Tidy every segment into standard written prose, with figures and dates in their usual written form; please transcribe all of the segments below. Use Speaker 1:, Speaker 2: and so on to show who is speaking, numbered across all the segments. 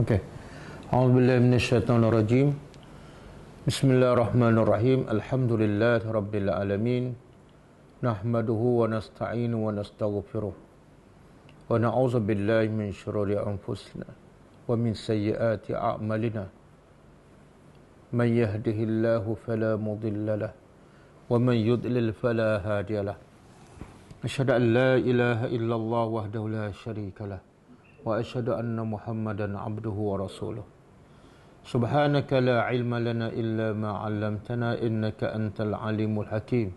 Speaker 1: Okey. A'udzubillahi minasyaitonirrajim. Bismillahirrahmanirrahim. Alhamdulillahirabbil alamin. Nahmaduhu wa nasta'inu wa nastaghfiruh. Wa na'udzu billahi min syururi anfusina wa min sayyiati a'malina. Man yahdihillahu fala mudilla lahu wa man yudlil fala hadiya lahu. Asyhadu an la ilaha illallah wahdahu la syarika lahu wa asyhadu anna Muhammadan abduhu wa rasuluh. Subhanaka la ilma lana illa ma 'allamtana innaka antal alimul hakim.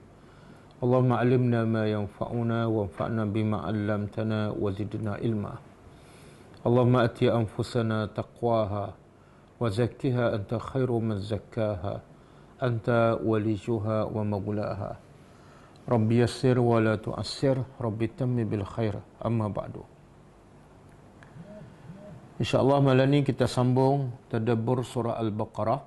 Speaker 1: Allahumma 'allimna ma yanfa'una wanfa'na bima 'allamtana wa zidna ilma. Allahumma ati anfusana taqwaha wa zakkiha anta khairu man zakkaha anta waliyuha wa maulaha. Rabbi yassir wa la tu'assir, Rabbi tammi bil khair. Amma ba'du. InsyaAllah malam ni kita sambung tadabbur surah Al-Baqarah.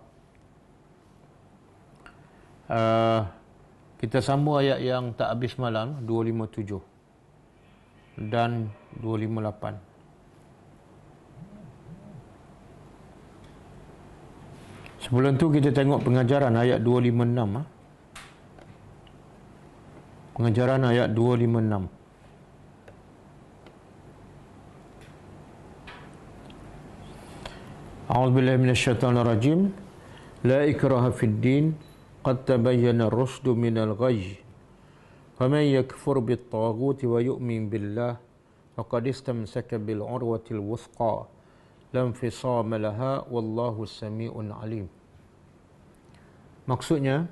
Speaker 1: Kita sambung ayat yang tak habis malam, 257 dan 258. Sebelum tu kita tengok pengajaran ayat 256. Pengajaran ayat 256. A'udzubillahi minasyaitonirrajim. La ikraha fid din qad tabayyana ar-rusydu minal ghayy. Faman yakfur bit-taghuti wa yu'min billah faqad istamsaka bil 'urwatil wuthqa la infisama laha wallahu samii'un 'alim. Maksudnya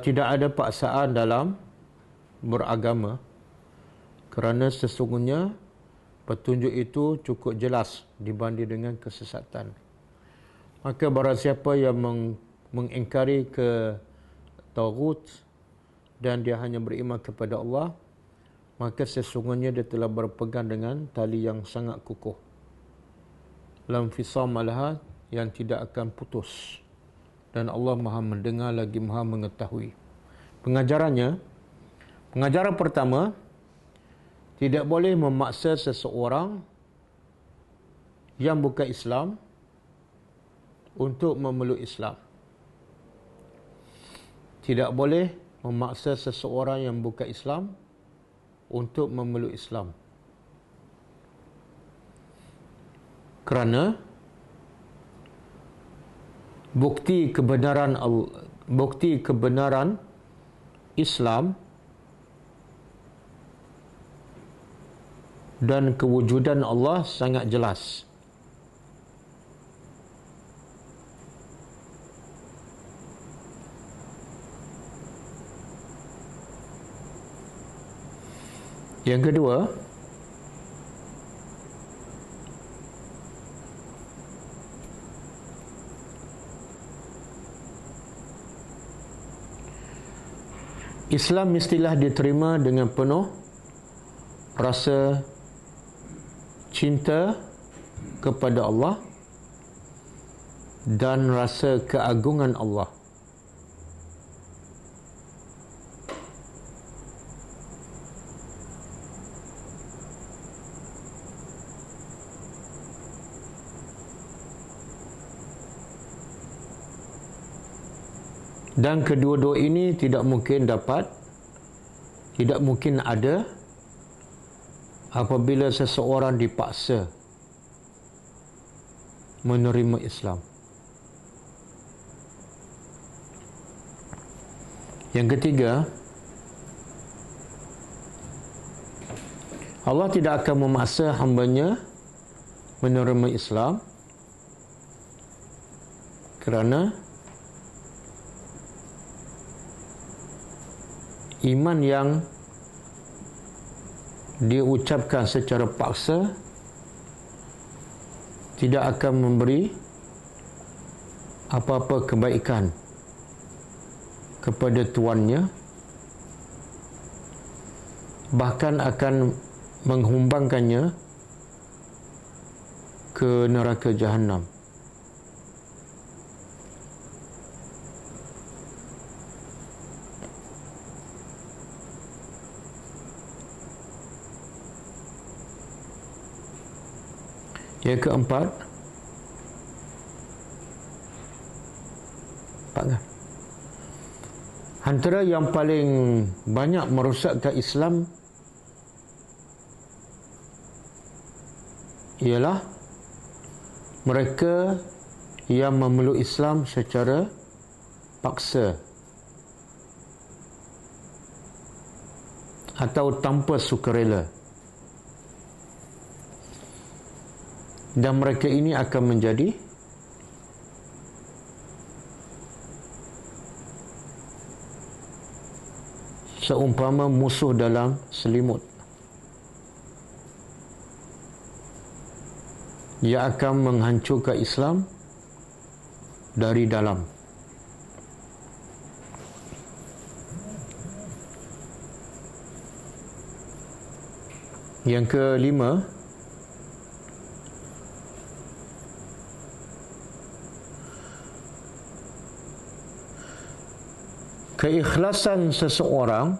Speaker 1: tidak ada paksaan dalam beragama kerana sesungguhnya petunjuk itu cukup jelas dibanding dengan kesesatan. Maka barang siapa yang mengingkari ke taghut dan dia hanya beriman kepada Allah, maka sesungguhnya dia telah berpegang dengan tali yang sangat kukuh. Lam fisama laha, yang tidak akan putus. Dan Allah Maha mendengar lagi Maha mengetahui. Pengajaran pertama, tidak boleh memaksa seseorang yang bukan Islam untuk memeluk Islam. Tidak boleh memaksa seseorang yang bukan Islam untuk memeluk Islam. Kerana bukti kebenaran Islam dan kewujudan Allah sangat jelas. Yang kedua, Islam mestilah diterima dengan penuh rasa cinta kepada Allah dan rasa keagungan Allah. Dan kedua-dua ini tidak mungkin ada apabila seseorang dipaksa menerima Islam. Yang ketiga, Allah tidak akan memaksa hamba-Nya menerima Islam kerana iman yang diucapkan secara paksa tidak akan memberi apa-apa kebaikan kepada tuannya, bahkan akan menghumbangkannya ke neraka Jahannam. Yang keempat, antara yang paling banyak merosakkan Islam ialah mereka yang memeluk Islam secara paksa atau tanpa sukarela, dan mereka ini akan menjadi seumpama musuh dalam selimut yang akan menghancurkan Islam dari dalam. Yang kelima, keikhlasan seseorang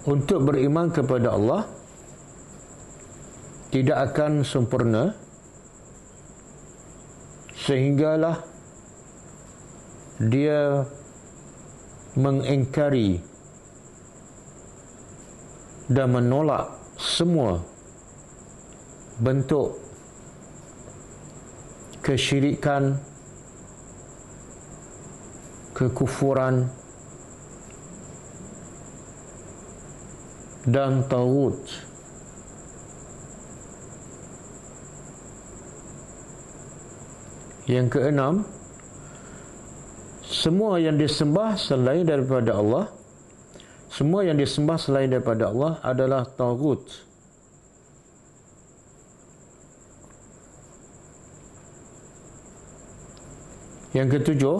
Speaker 1: untuk beriman kepada Allah tidak akan sempurna sehinggalah dia mengingkari dan menolak semua bentuk kesyirikan, kekufuran dan taghut. Yang keenam, semua yang disembah selain daripada Allah, semua yang disembah selain daripada Allah adalah taghut. Yang ketujuh,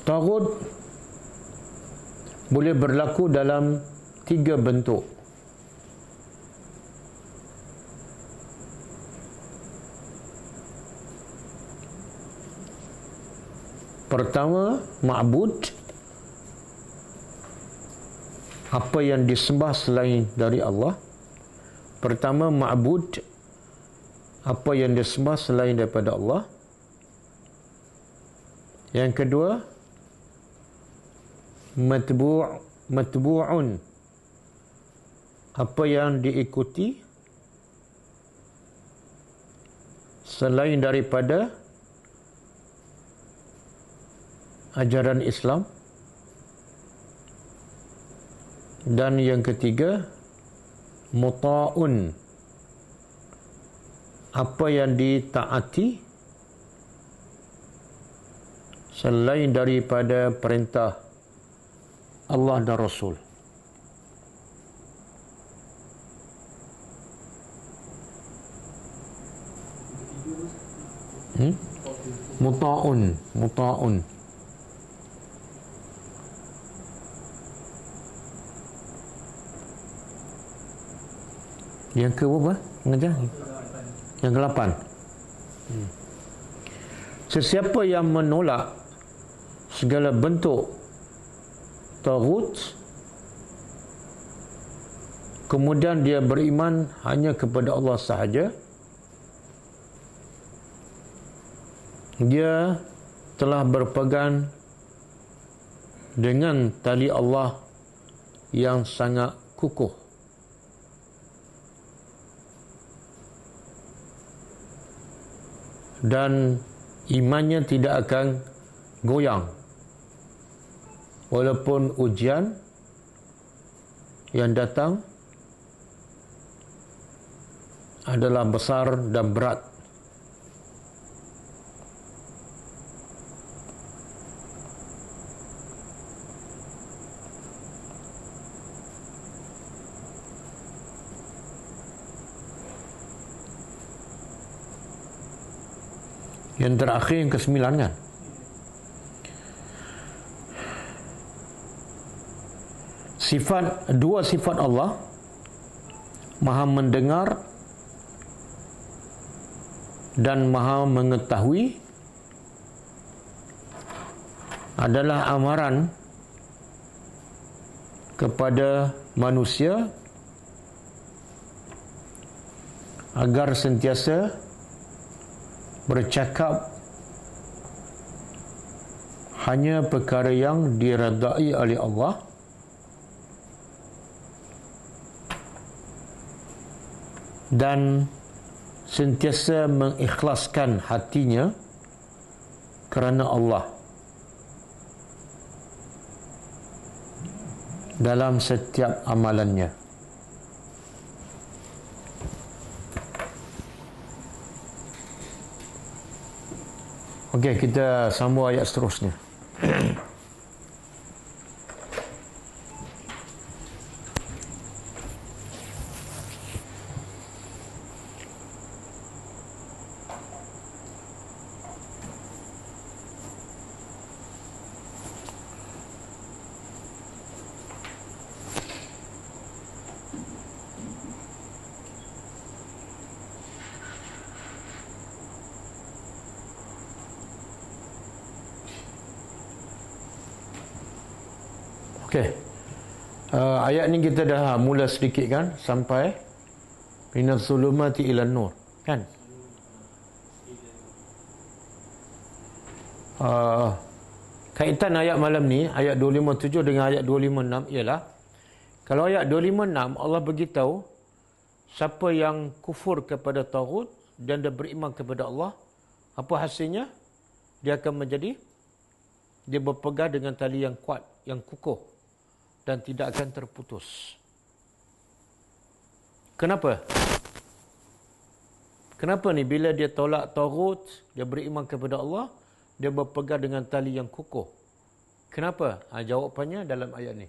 Speaker 1: taghut boleh berlaku dalam 3 bentuk. Pertama, ma'bud, apa yang disembah selain dari Allah. Pertama, ma'bud, apa yang disembah selain daripada Allah. Yang kedua, matbu'un, apa yang diikuti selain daripada ajaran Islam. Dan yang ketiga, muta'un, apa yang ditaati selain daripada perintah Allah dan Rasul. Muta'un. Yang ke berapa? Yang ke-8. Sesiapa yang menolak segala bentuk taghut, kemudian dia beriman hanya kepada Allah sahaja, dia telah berpegang dengan tali Allah yang sangat kukuh. Dan imannya tidak akan goyang walaupun ujian yang datang adalah besar dan berat. Yang terakhir, yang ke-9 kan? Dua sifat Allah, Maha mendengar dan Maha mengetahui adalah amaran kepada manusia agar sentiasa bercakap hanya perkara yang diredai oleh Allah dan sentiasa mengikhlaskan hatinya kerana Allah dalam setiap amalannya. Okey, kita sambung ayat seterusnya. Okey. Ayat ni kita dah mula sedikit kan sampai minaz zulumati ilan nur kan. Kaitan ayat malam ni ayat 257 dengan ayat 256 ialah kalau ayat 256 Allah beritahu siapa yang kufur kepada taghut dan dia beriman kepada Allah, apa hasilnya? Dia akan menjadi, dia berpegang dengan tali yang kuat, yang kukuh dan tidak akan terputus. Kenapa? Kenapa ni? Bila dia tolak taghut, dia beriman kepada Allah, dia berpegang dengan tali yang kukuh. Kenapa? Jawapannya dalam ayat ni.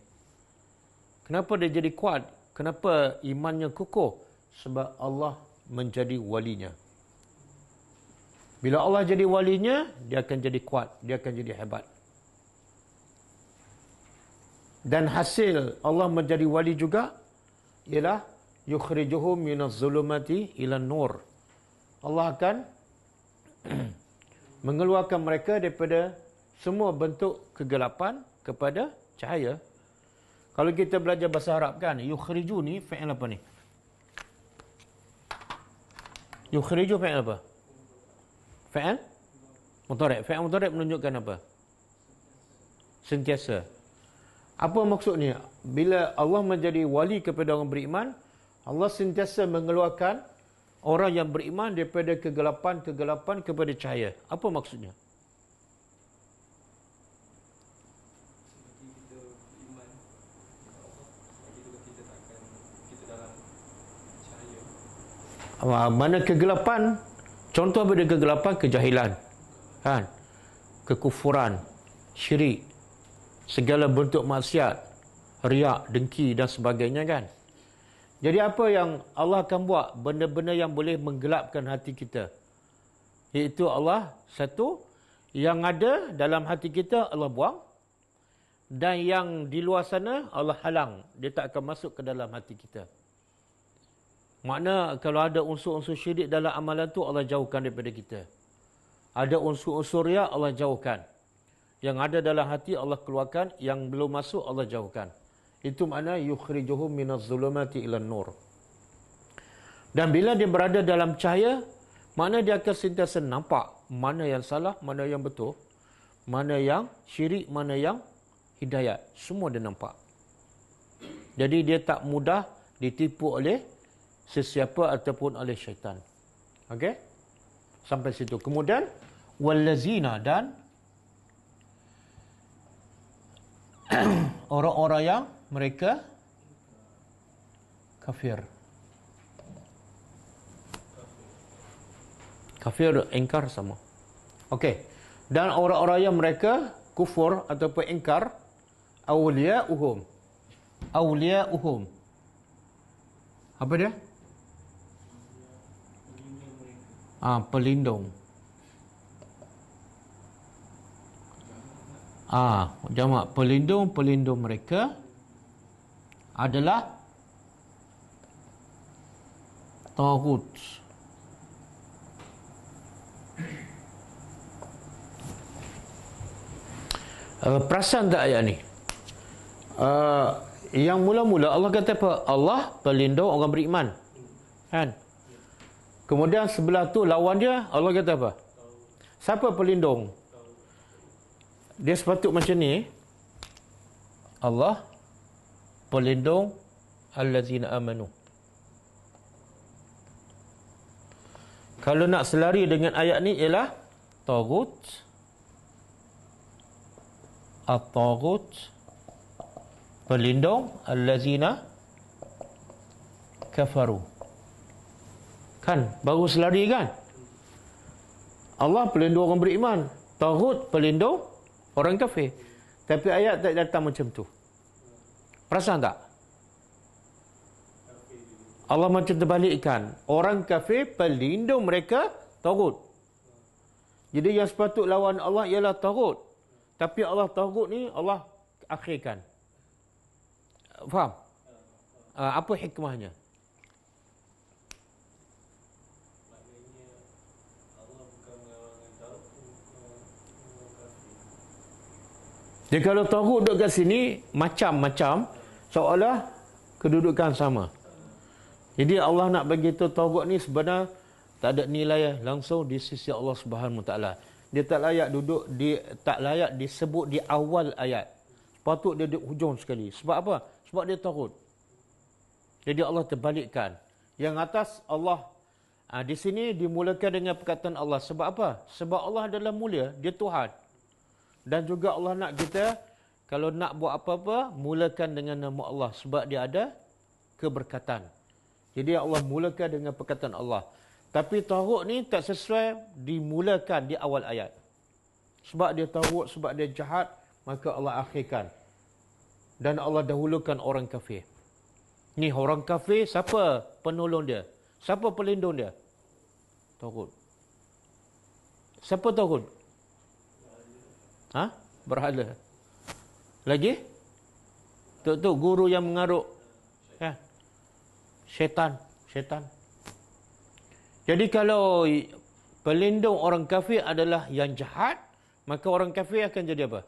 Speaker 1: Kenapa dia jadi kuat? Kenapa imannya kukuh? Sebab Allah menjadi walinya. Bila Allah jadi walinya, dia akan jadi kuat, dia akan jadi hebat. Dan hasil Allah menjadi wali juga ialah yukhrijuhum minaz zulumati ilan nur. Allah akan mengeluarkan mereka daripada semua bentuk kegelapan kepada cahaya. Kalau kita belajar bahasa Arab kan, yukhriju ni fi'il apa ni? Yukhriju fi'il apa? Fi'il mudhari'. Fi'il mudhari' menunjukkan apa? Sentiasa. Apa maksudnya? Bila Allah menjadi wali kepada orang beriman, Allah sentiasa mengeluarkan orang yang beriman daripada kegelapan-kegelapan kepada cahaya. Apa maksudnya? Mana kegelapan? Contoh apa dia kegelapan? Kejahilan, kan? Kekufuran, syirik, segala bentuk maksiat, riak, dengki dan sebagainya kan. Jadi apa yang Allah akan buat? Benda-benda yang boleh menggelapkan hati kita. Iaitu Allah satu, yang ada dalam hati kita Allah buang, dan yang di luar sana Allah halang. Dia tak akan masuk ke dalam hati kita. Makna kalau ada unsur-unsur syirik dalam amalan tu Allah jauhkan daripada kita. Ada unsur-unsur riak Allah jauhkan. Yang ada dalam hati Allah keluarkan, yang belum masuk Allah jauhkan. Itu makna yukhrijuhum minaz zulumati ilan nur. Dan bila dia berada dalam cahaya, makna dia akan sentiasa nampak mana yang salah, mana yang betul, mana yang syirik, mana yang hidayat. Semua dia nampak. Jadi dia tak mudah ditipu oleh sesiapa ataupun oleh syaitan. Okey? Sampai situ. Kemudian wallazina, dan orang-orang yang mereka kafir. Kafir, ingkar sama. Okey. Dan orang-orang yang mereka kufur ataupun ingkar, awliya'uhum. Awliya'uhum. Apa dia? Pelindung. Jamak pelindung mereka adalah taghut. Perasan tak ayat ni? Yang mula-mula Allah kata apa? Allah pelindung orang beriman. Kan? Kemudian sebelah tu lawan dia Allah kata apa? Siapa pelindung? Dia sepatut macam ni. Allah pelindung allazina amanu. Kalau nak selari dengan ayat ni ialah taghut, at-taghut, pelindung allazina kafaru. Kan baru selari kan? Allah pelindung orang beriman, taghut pelindung orang kafir. Tapi ayat tak datang macam tu. Perasan tak? Allah macam terbalikkan. Orang kafir pelindung mereka taghut. Jadi yang sepatut lawan Allah ialah taghut. Tapi Allah taghut ni Allah akhirkan. Faham? Apa hikmahnya? Jadi kalau taghut duduk kat sini macam-macam, seolah kedudukan sama. Jadi Allah nak bagi tahu taghut ni sebenarnya tak ada nilai langsung di sisi Allah Subhanahu Wa Taala. Dia tak layak duduk, dia tak layak disebut di awal ayat. Patut dia di hujung sekali. Sebab apa? Sebab dia taghut. Jadi Allah terbalikkan. Yang atas Allah di sini dimulakan dengan perkataan Allah. Sebab apa? Sebab Allah adalah mulia, dia Tuhan. Dan juga Allah nak kita kalau nak buat apa-apa mulakan dengan nama Allah sebab dia ada keberkatan. Jadi Allah mulakan dengan perkataan Allah. Tapi taghut ni tak sesuai dimulakan di awal ayat. Sebab dia taghut, sebab dia jahat, maka Allah akhirkan. Dan Allah dahulukan orang kafir. Ni orang kafir, siapa penolong dia? Siapa pelindung dia? Taghut. Siapa taghut? Berhala. Lagi? Tok guru yang mengarut. Ya. Syaitan. Jadi kalau pelindung orang kafir adalah yang jahat, maka orang kafir akan jadi apa?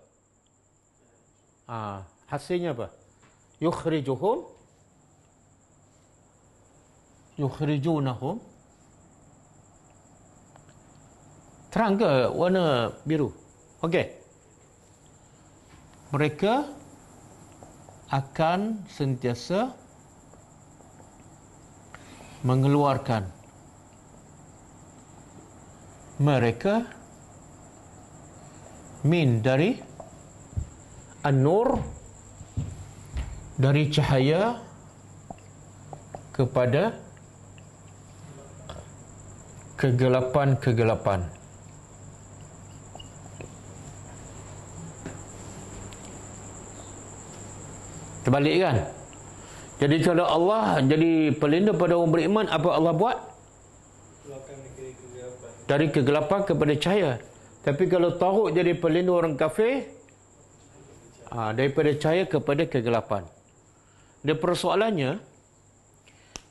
Speaker 1: Hasilnya apa? Yukhrijunahum. Terang ke warna biru? Okey. Mereka akan sentiasa mengeluarkan mereka min dari an-nur, dari cahaya kepada kegelapan-kegelapan. Terbalik kan? Jadi kalau Allah jadi pelindung pada orang beriman, apa Allah buat? Dari kegelapan kepada cahaya. Tapi kalau taghut jadi pelindung orang kafir, daripada cahaya kepada kegelapan. Dan persoalannya,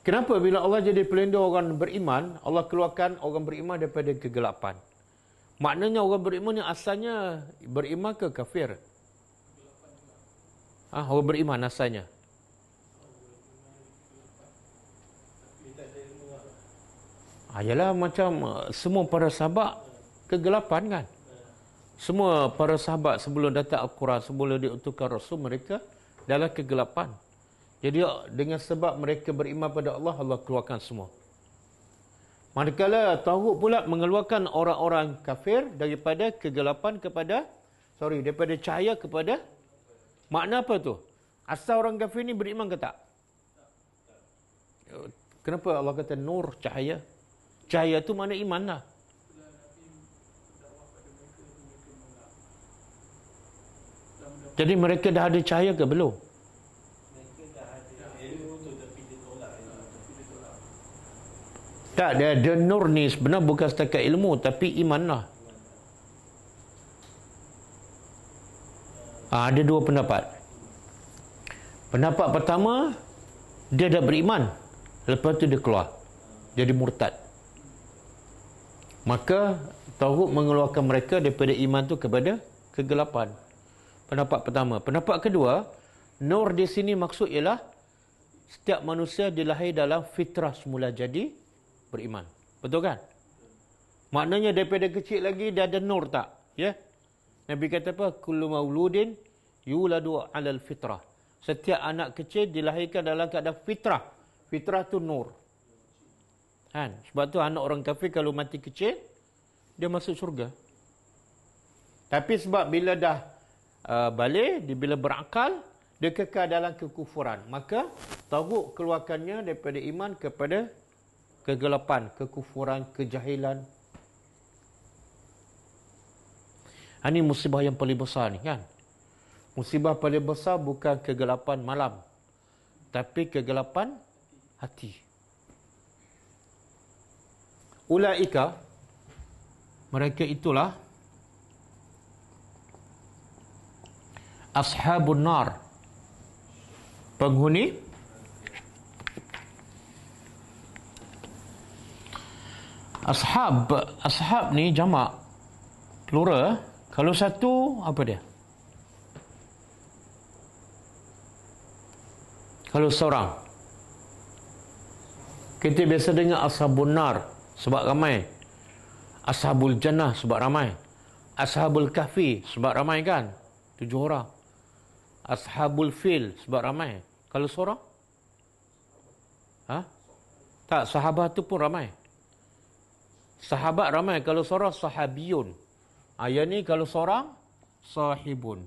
Speaker 1: kenapa bila Allah jadi pelindung orang beriman, Allah keluarkan orang beriman daripada kegelapan? Maknanya orang beriman yang asalnya beriman ke kafir? Orang beriman asalnya. Yalah macam semua para sahabat kegelapan kan. Semua para sahabat sebelum datang Al-Quran, sebelum diutuskan Rasul, mereka dalam kegelapan. Jadi dengan sebab mereka beriman pada Allah, Allah keluarkan semua. Manakala taghut pula mengeluarkan orang-orang kafir daripada kegelapan kepada, daripada cahaya kepada, makna apa tu? Asal orang kafir ni beriman ke tak? Kenapa Allah kata nur, cahaya? Cahaya tu mana iman lah. Jadi mereka dah ada cahaya ke belum? Tak, dia nur ni sebenarnya bukan setakat ilmu, tapi iman lah. Ada dua pendapat. Pendapat pertama, dia dah beriman, lepas tu dia keluar jadi murtad. Maka taghut mengeluarkan mereka daripada iman tu kepada kegelapan. Pendapat pertama. Pendapat kedua, nur di sini maksud ialah setiap manusia dilahir dalam fitrah semula jadi beriman. Betul kan? Maknanya daripada kecil lagi dia ada nur tak? Ya? Nabi kata apa? Kullu mauludin yuladu 'alal fitrah. Setiap anak kecil dilahirkan dalam keadaan fitrah. Fitrah tu nur. Kan? Sebab tu anak orang kafir kalau mati kecil, dia masuk surga. Tapi sebab bila dah balik, bila berakal, dia kekal dalam kekufuran. Maka tauguk keluarkannya daripada iman kepada kegelapan, kekufuran, kejahilan. Ini musibah yang paling besar ni kan. Musibah paling besar bukan kegelapan malam, tapi kegelapan hati. Ulaika, mereka itulah ashabun nar, penghuni ashab ni jamak plural. Kalau satu apa dia? Kalau seorang, kita biasa dengar ashabun nar sebab ramai, ashabul jannah sebab ramai, ashabul kahfi sebab ramai kan, 7 orang, ashabul fil sebab ramai. Kalau seorang, tak, sahabat tu pun ramai, sahabat ramai. Kalau seorang sahabiyun. Ayat ni kalau seorang sahibun.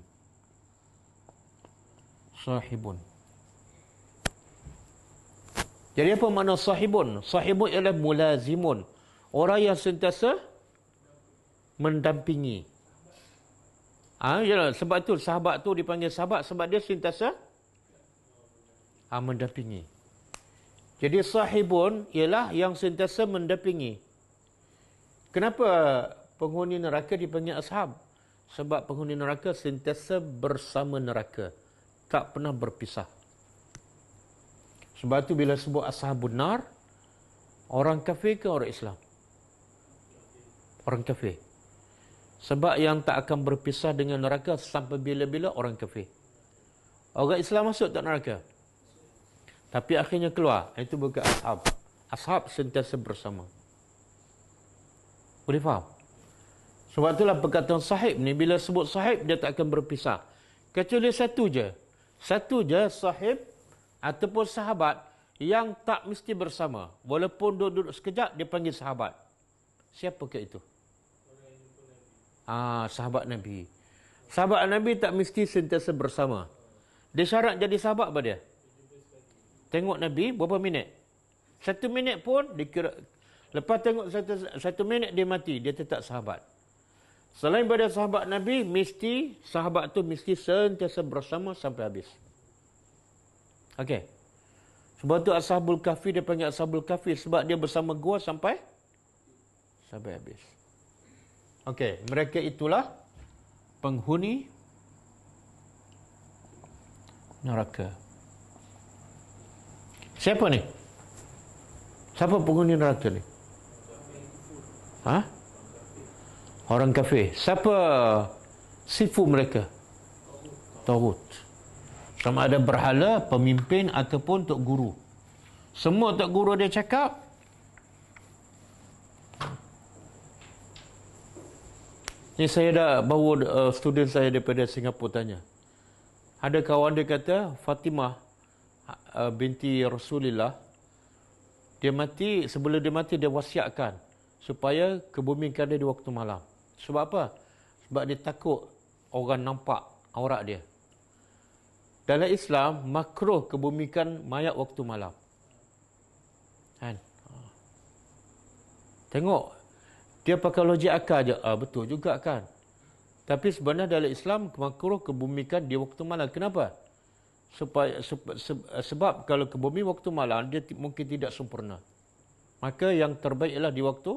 Speaker 1: Jadi apa makna sahibun? Sahibun ialah mulazimun, orang yang sentiasa mendampingi. Sebab tu sahabat tu dipanggil sahabat, sebab dia sentiasa mendampingi. Jadi sahibun ialah yang sentiasa mendampingi. Kenapa penghuni neraka dipanggil ashab? Sebab penghuni neraka sentiasa bersama neraka, tak pernah berpisah. Sebab tu bila sebut ashabun nar, orang kafir ke orang Islam? Orang kafir. Sebab yang tak akan berpisah dengan neraka sampai bila-bila orang kafir. Orang Islam masuk tak neraka? Tapi akhirnya keluar. Itu bukan ashab. Ashab sentiasa bersama. Boleh faham? Sebab itulah perkataan sahib ni, bila sebut sahib dia tak akan berpisah. Kecuali satu je sahib ataupun sahabat yang tak mesti bersama. Walaupun duduk sekejap dia panggil sahabat. Siapakah itu? Sahabat Nabi. Sahabat Nabi tak mesti sentiasa bersama. Dia syarat jadi sahabat apa dia? Tengok Nabi berapa minit? 1 minit pun dikira. Lepas tengok satu minit dia mati, dia tetap sahabat. Selain pada sahabat Nabi, sahabat tu mesti sentiasa bersama sampai habis. Okey. Sebab tu ashabul kahfi dia panggil ashabul kahfi, sebab dia bersama gua sampai habis. Okey, mereka itulah penghuni neraka. Siapa ni? Siapa penghuni neraka ni? Orang kafir. Siapa sifu mereka? Taghut. Sama ada berhala, pemimpin ataupun tok guru. Semua tok guru dia cakap, ni saya dah bawa student saya daripada Singapura tanya. Ada kawan dia kata Fatimah binti Rasulullah, dia mati, sebelum dia mati dia wasiatkan supaya kebumikan dia di waktu malam. Sebab apa? Sebab dia takut orang nampak aurat dia. Dalam Islam, makruh kebumikan mayat waktu malam. Kan? Tengok, dia pakai logik akal je. Betul juga kan? Tapi sebenarnya dalam Islam, makruh kebumikan di waktu malam. Kenapa? Sebab kalau kebumi waktu malam, dia mungkin tidak sempurna. Maka yang terbaik ialah di waktu.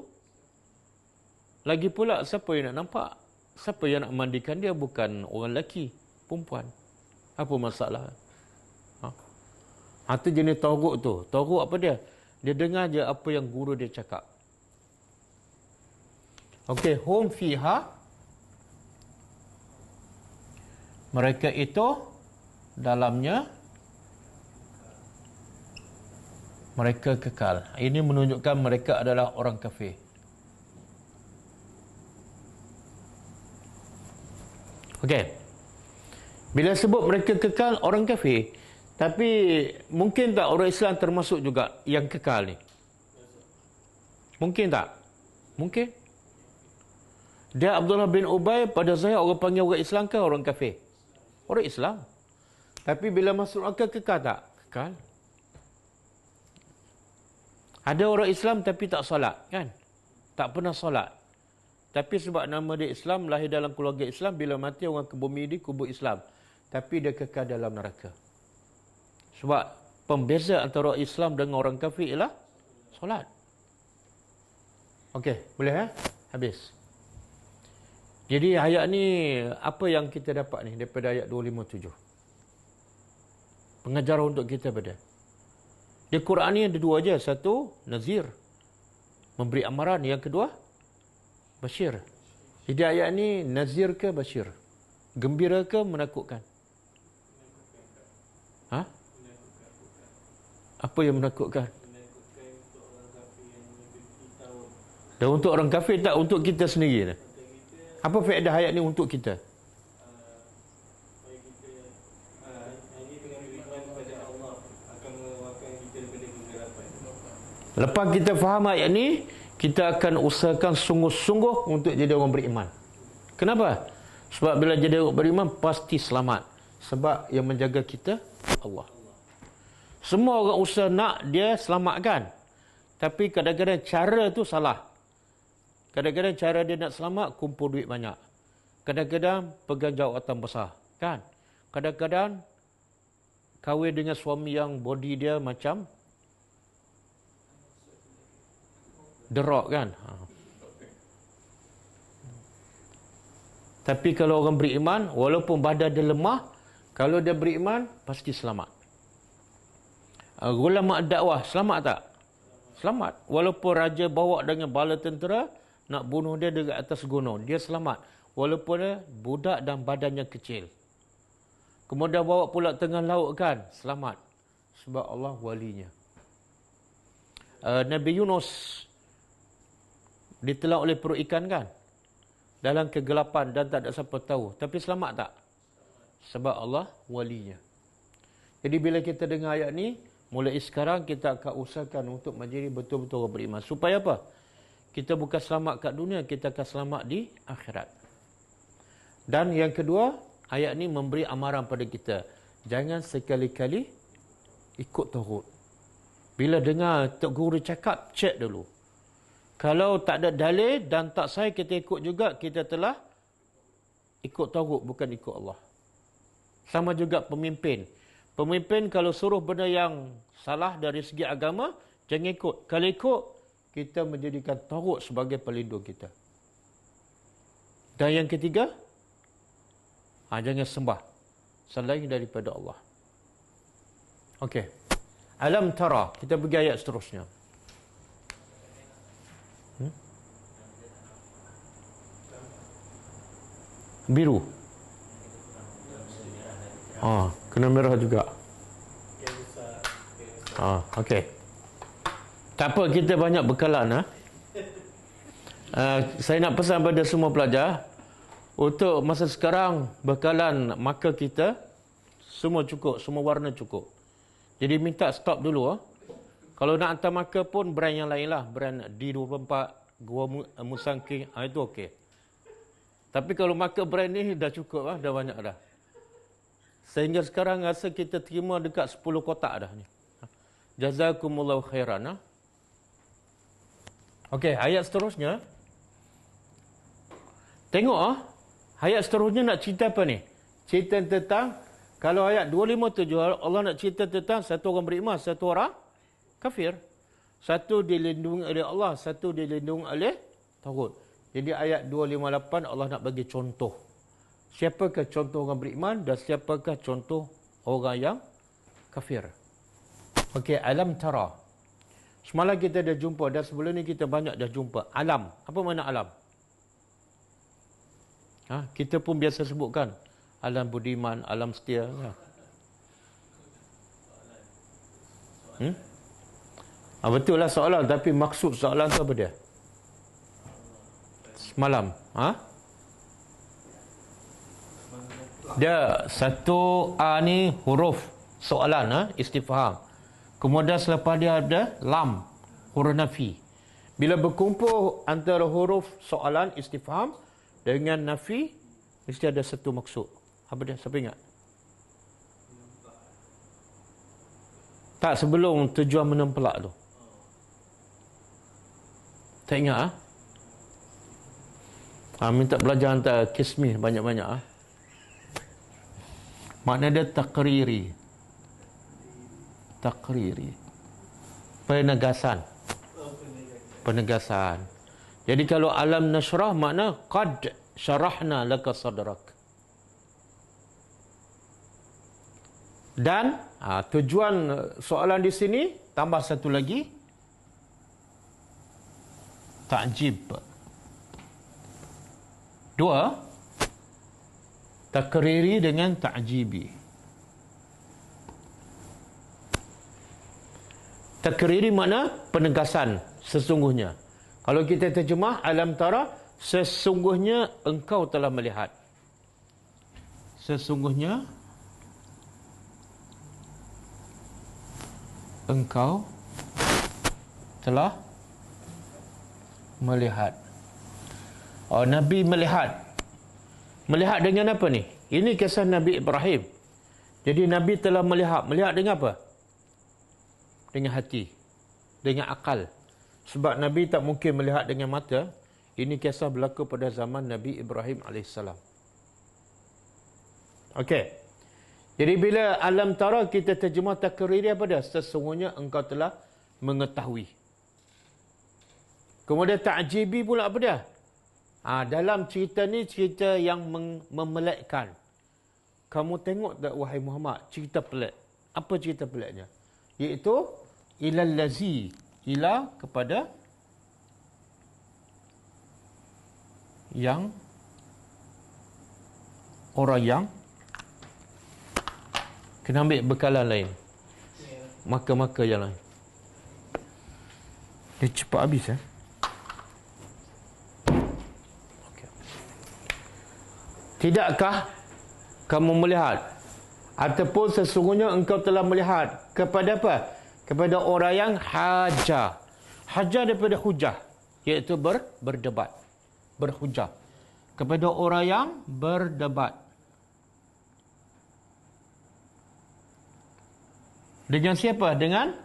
Speaker 1: Lagi pula, siapa yang nak nampak? Siapa yang nak mandikan dia? Bukan orang lelaki, perempuan. Apa masalah? Itu jenis taghut tu. Taghut apa dia? Dia dengar je apa yang guru dia cakap. Okey, hum fiha. Mereka itu dalamnya mereka kekal. Ini menunjukkan mereka adalah orang kafir. Okey. Bila sebut mereka kekal, orang kafir. Tapi mungkin tak orang Islam termasuk juga yang kekal ni? Mungkin tak? Mungkin. Dia Abdullah bin Ubay, pada saya orang panggil orang Islam ke orang kafir? Orang Islam. Tapi bila masuk neraka kekal tak? Kekal. Ada orang Islam tapi tak solat, kan? Tak pernah solat. Tapi sebab nama dia Islam, lahir dalam keluarga Islam, bila mati orang ke bumi dia kubur Islam. Tapi dia kekal dalam neraka. Sebab pembeza antara orang Islam dengan orang kafir ialah solat. Okey, boleh Habis. Jadi ayat ni, apa yang kita dapat ni daripada ayat 257? Pengajaran untuk kita pada. Di Quran ni ada dua je. Satu, nazir. Memberi amaran. Yang kedua, basyir. Jadi ayat ni, nazir ke basyir? Gembira ke menakutkan? Apa yang menakutkan? Dan untuk orang kafir tak? Untuk kita sendiri? Apa faedah ayat ni untuk kita? Lepas kita faham ayat ni, kita akan usahakan sungguh-sungguh untuk jadi orang beriman. Kenapa? Sebab bila jadi orang beriman, pasti selamat. Sebab yang menjaga kita, Allah. Semua orang usaha nak dia selamatkan. Tapi kadang-kadang cara tu salah. Kadang-kadang cara dia nak selamat, kumpul duit banyak. Kadang-kadang pegang jawatan besar. Kan? Kadang-kadang kahwin dengan suami yang body dia macam derok, kan? Tapi kalau orang beriman, walaupun badan dia lemah, kalau dia beriman, pasti selamat. Ulama dakwah, selamat tak? Selamat. Walaupun raja bawa dengan bala tentera, nak bunuh dia dekat atas gunung, dia selamat. Walaupun dia budak dan badannya kecil. Kemudian bawa pula tengah laut, kan? Selamat. Sebab Allah walinya. Nabi Yunus ditelan oleh perut ikan, kan? Dalam kegelapan dan tak ada siapa tahu. Tapi selamat tak? Sebab Allah walinya. Jadi bila kita dengar ayat ni, mulai sekarang kita akan usahakan untuk menjadi betul-betul orang beriman. Supaya apa? Kita bukan selamat kat dunia, kita akan selamat di akhirat. Dan yang kedua, ayat ni memberi amaran pada kita. Jangan sekali-kali ikut taghut. Bila dengar Tok Guru cakap, cek dulu. Kalau tak ada dalil dan tak sahih kita ikut juga, kita telah ikut taghut, bukan ikut Allah. Sama juga pemimpin. Pemimpin kalau suruh benda yang salah dari segi agama, jangan ikut. Kalau ikut, kita menjadikan taghut sebagai pelindung kita. Dan yang ketiga, jangan sembah selain daripada Allah. Okey. Alam tara. Kita pergi ayat seterusnya. Biru. Kena merah juga. Okey. Tak apa, kita banyak bekalan. Saya nak pesan pada semua pelajar, untuk masa sekarang, bekalan maka kita semua cukup, semua warna cukup. Jadi minta stop dulu. Kalau nak hantar marker pun brand yang lain lah. Brand D24, Gua Musangking, itu okey. Tapi kalau marker brand ni dah cukup lah, dah banyak dah. Sehingga sekarang rasa kita terima dekat 10 kotak dah ni. Jazakumullahu khairan. Okey, ayat seterusnya. Tengok ayat seterusnya nak cerita apa ni? Cerita tentang, kalau ayat 257 Allah nak cerita tentang satu orang beriman, satu orang kafir. Satu dilindungi oleh Allah, satu dilindungi oleh taghut. Jadi ayat 258 Allah nak bagi contoh. Siapakah contoh orang beriman dan siapakah contoh orang yang kafir. Okey, alam tara. Semalam kita dah jumpa dan sebelum ni kita banyak dah jumpa. Alam. Apa makna alam? Kita pun biasa sebutkan. Alam budiman, alam setia. Betul lah soalan, tapi maksud soalan tu apa dia? Semalam. Dia satu A ni huruf soalan, istifham. Kemudian selepas dia ada lam, huruf nafi. Bila berkumpul antara huruf soalan istifham dengan nafi, mesti ada satu maksud. Apa dia? Siapa ingat? Tak, sebelum tujuan menempelak tu. Tak ingat? Minta belajar hantar kismi banyak-banyak. Makna dia takriri. Takriri. Penegasan. Penegasan. Jadi kalau alam nashrah makna qad syarahna laka sadrak. Dan tujuan soalan di sini tambah satu lagi, ta'jib. Dua, takriri dengan ta'jibi. Takriri makna penegasan sesungguhnya. Kalau kita terjemah alam tara, sesungguhnya engkau telah melihat. Sesungguhnya engkau telah melihat. Nabi melihat. Melihat dengan apa ni? Ini kisah Nabi Ibrahim. Jadi Nabi telah melihat. Melihat dengan apa? Dengan hati. Dengan akal. Sebab Nabi tak mungkin melihat dengan mata. Ini kisah berlaku pada zaman Nabi Ibrahim AS. Okey. Jadi bila alam tara kita terjemah takriri apa dia? Sesungguhnya engkau telah mengetahui. Kemudian ta'jibi pula apa dia? Dalam cerita ni cerita yang memelekkan. Kamu tengok tak wahai Muhammad, cerita pelik. Apa cerita peliknya? Iaitu ilal lazi, ila kepada yang orang yang kena ambil bekalan lain. Maka-maka yang lain. Dia cepat habis Okay. Tidakkah kamu melihat ataupun sesungguhnya engkau telah melihat kepada apa? Kepada orang yang haja. Haja daripada hujah, iaitu berdebat. Berhujah. Kepada orang yang berdebat. Dengan siapa? Dengan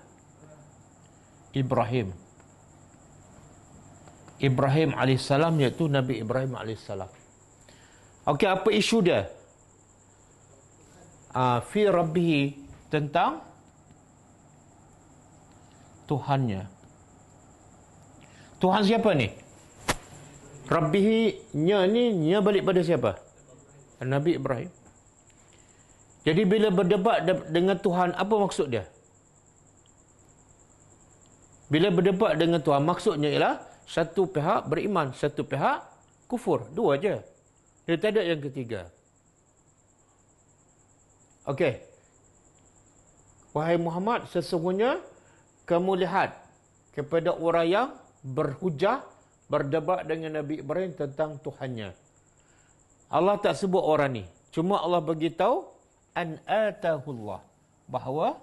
Speaker 1: Ibrahim. Ibrahim AS, iaitu Nabi Ibrahim AS. Okey, apa isu dia? Fi Rabbihi, tentang Tuhannya. Tuhan siapa ni? Rabbihi, nya balik pada siapa? Nabi Ibrahim. Jadi bila berdebat dengan Tuhan, apa maksud dia? Bila berdebat dengan Tuhan, maksudnya ialah satu pihak beriman, satu pihak kufur. Dua je. Dia tak ada yang ketiga. Okey. Wahai Muhammad, sesungguhnya kamu lihat kepada orang yang berhujah, berdebat dengan Nabi Ibrahim tentang Tuhannya. Allah tak sebut orang ni. Cuma Allah beritahu an atahullah, bahawa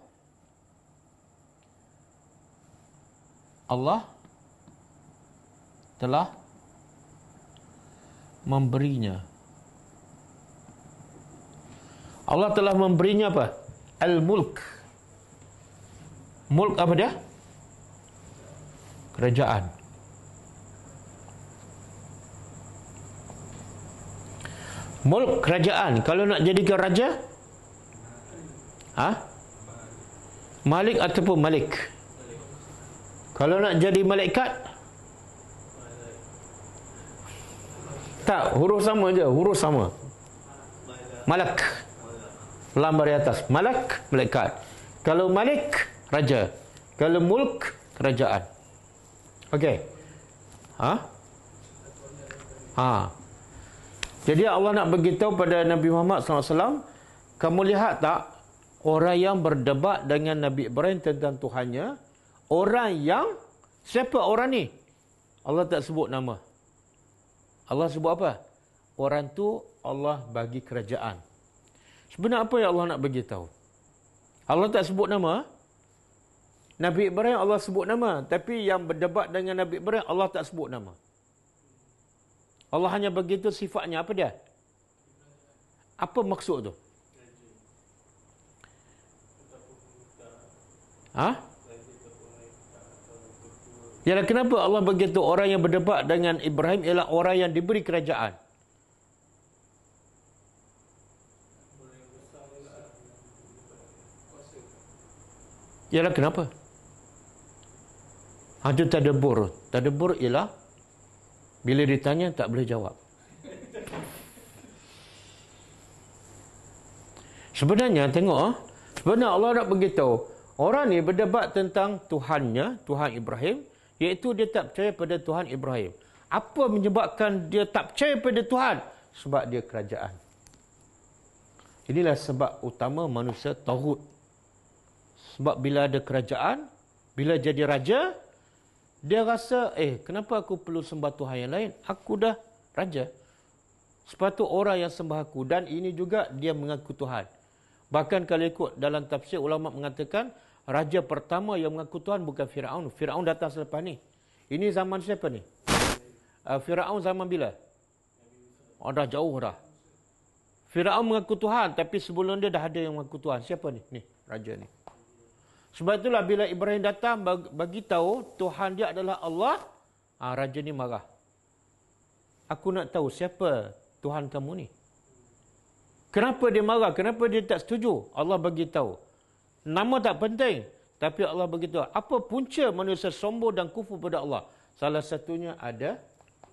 Speaker 1: Allah telah memberinya. Allah telah memberinya apa? Al-mulk. Mulk apa dia? Kerajaan. Mulk kerajaan. Kalau nak jadikan raja, Malik ataupun Malik. Kalau nak jadi malaikat, tak, huruf sama je, huruf sama. Malak. Lam dari atas. Malak, malaikat. Kalau Malik, raja. Kalau mulk, kerajaan. Okey. Jadi Allah nak beritahu pada Nabi Muhammad SAW, kamu lihat tak orang yang berdebat dengan Nabi Ibrahim tentang Tuhannya, orang yang, siapa orang ni? Allah tak sebut nama. Allah sebut apa? Orang tu Allah bagi kerajaan. Sebenarnya apa yang Allah nak beritahu? Allah tak sebut nama. Nabi Ibrahim Allah sebut nama, tapi yang berdebat dengan Nabi Ibrahim Allah tak sebut nama. Allah hanya begitu sifatnya. Apa dia? Apa maksud tu? Yalah, kenapa Allah begitu? Orang yang berdebat dengan Ibrahim ialah orang yang diberi kerajaan. Yalah, kenapa? Itu tadabbur. Tadabbur ialah bila ditanya tak boleh jawab. Sebenarnya tengok, sebenarnya Allah nak beritahu, orang ni berdebat tentang Tuhannya, Tuhan Ibrahim, iaitu dia tak percaya pada Tuhan Ibrahim. Apa menyebabkan dia tak percaya pada Tuhan? Sebab dia kerajaan. Inilah sebab utama manusia tauhid. Sebab bila ada kerajaan, bila jadi raja, dia rasa, kenapa aku perlu sembah Tuhan yang lain? Aku dah raja. Sepatut orang yang sembah aku. Dan ini juga dia mengaku Tuhan. Bahkan kalau ikut dalam tafsir, ulama mengatakan, raja pertama yang mengaku Tuhan bukan Firaun. Firaun datang selepas ni. Ini zaman siapa ni? Firaun zaman bila? Dah jauh dah. Firaun mengaku Tuhan, tapi sebelum dia dah ada yang mengaku Tuhan. Siapa ni? Ni, raja ni. Sebab itulah bila Ibrahim datang bagi tahu Tuhan dia adalah Allah, raja ni marah. Aku nak tahu siapa Tuhan kamu ni. Kenapa dia marah? Kenapa dia tak setuju? Allah bagi tahu. Nama tak penting, tapi Allah bagi tahu apa punca manusia sombong dan kufur pada Allah. Salah satunya ada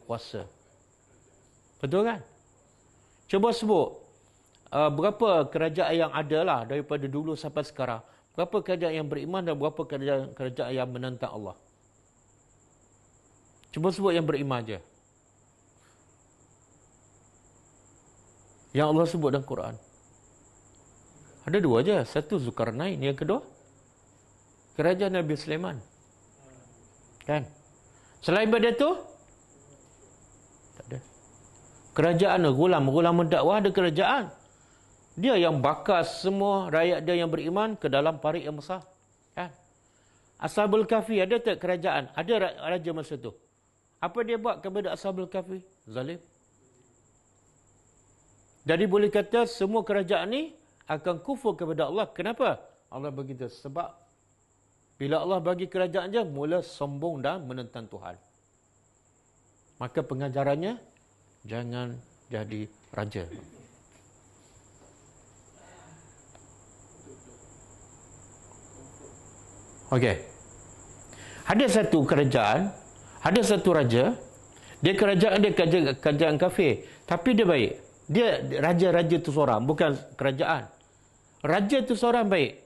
Speaker 1: kuasa. Betul kan? Cuba sebut berapa kerajaan yang ada lah daripada dulu sampai sekarang. Berapa kerajaan yang beriman dan berapa kerajaan yang menentang Allah? Cuba sebut yang beriman je. Yang Allah sebut dalam Quran. Ada dua je. Satu Zulkarnain, yang kedua kerajaan Nabi Sulaiman. Kan? Selain daripada itu, tak ada. Kerajaan Ghulam mendakwah ada kerajaan. Dia yang bakar semua rakyat dia yang beriman ke dalam parit yang besar. Kan? Ashabul Kahfi ada tak kerajaan? Ada raja masa tu. Apa dia buat kepada Ashabul Kahfi? Zalim. Jadi boleh kata semua kerajaan ni akan kufur kepada Allah. Kenapa? Allah begitu. Sebab bila Allah bagi kerajaan je, mula sombong dan menentang Tuhan. Maka pengajarannya, jangan jadi raja. Okey. Ada satu kerajaan, ada satu raja, dia kerajaan kafir, tapi dia baik. Dia raja tu seorang, bukan kerajaan. Raja tu seorang baik.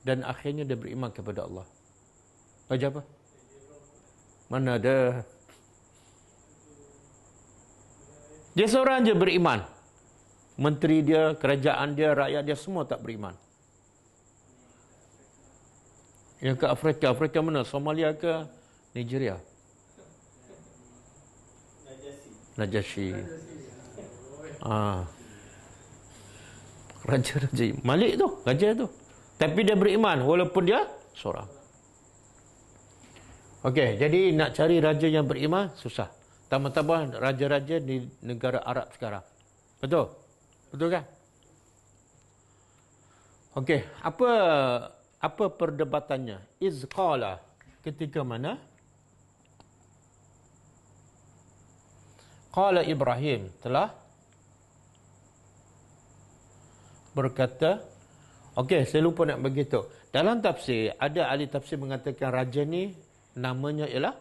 Speaker 1: Dan akhirnya dia beriman kepada Allah. Raja apa? Mana ada? Dia seorang je beriman. Menteri dia, kerajaan dia, rakyat dia semua tak beriman. Yang ke Afrika mana? Somalia ke Nigeria? Najasyi. Raja Malik tu, raja tu. Tapi dia beriman walaupun dia seorang. Okey, jadi nak cari raja yang beriman susah. Tambah-tambah raja-raja di negara Arab sekarang. Betul? Betul kan? Okey, apa perdebatannya? Izqala, ketika mana? Qala Ibrahim telah berkata, okey, saya lupa nak beritahu. Dalam tafsir, ada ahli tafsir mengatakan raja ni namanya ialah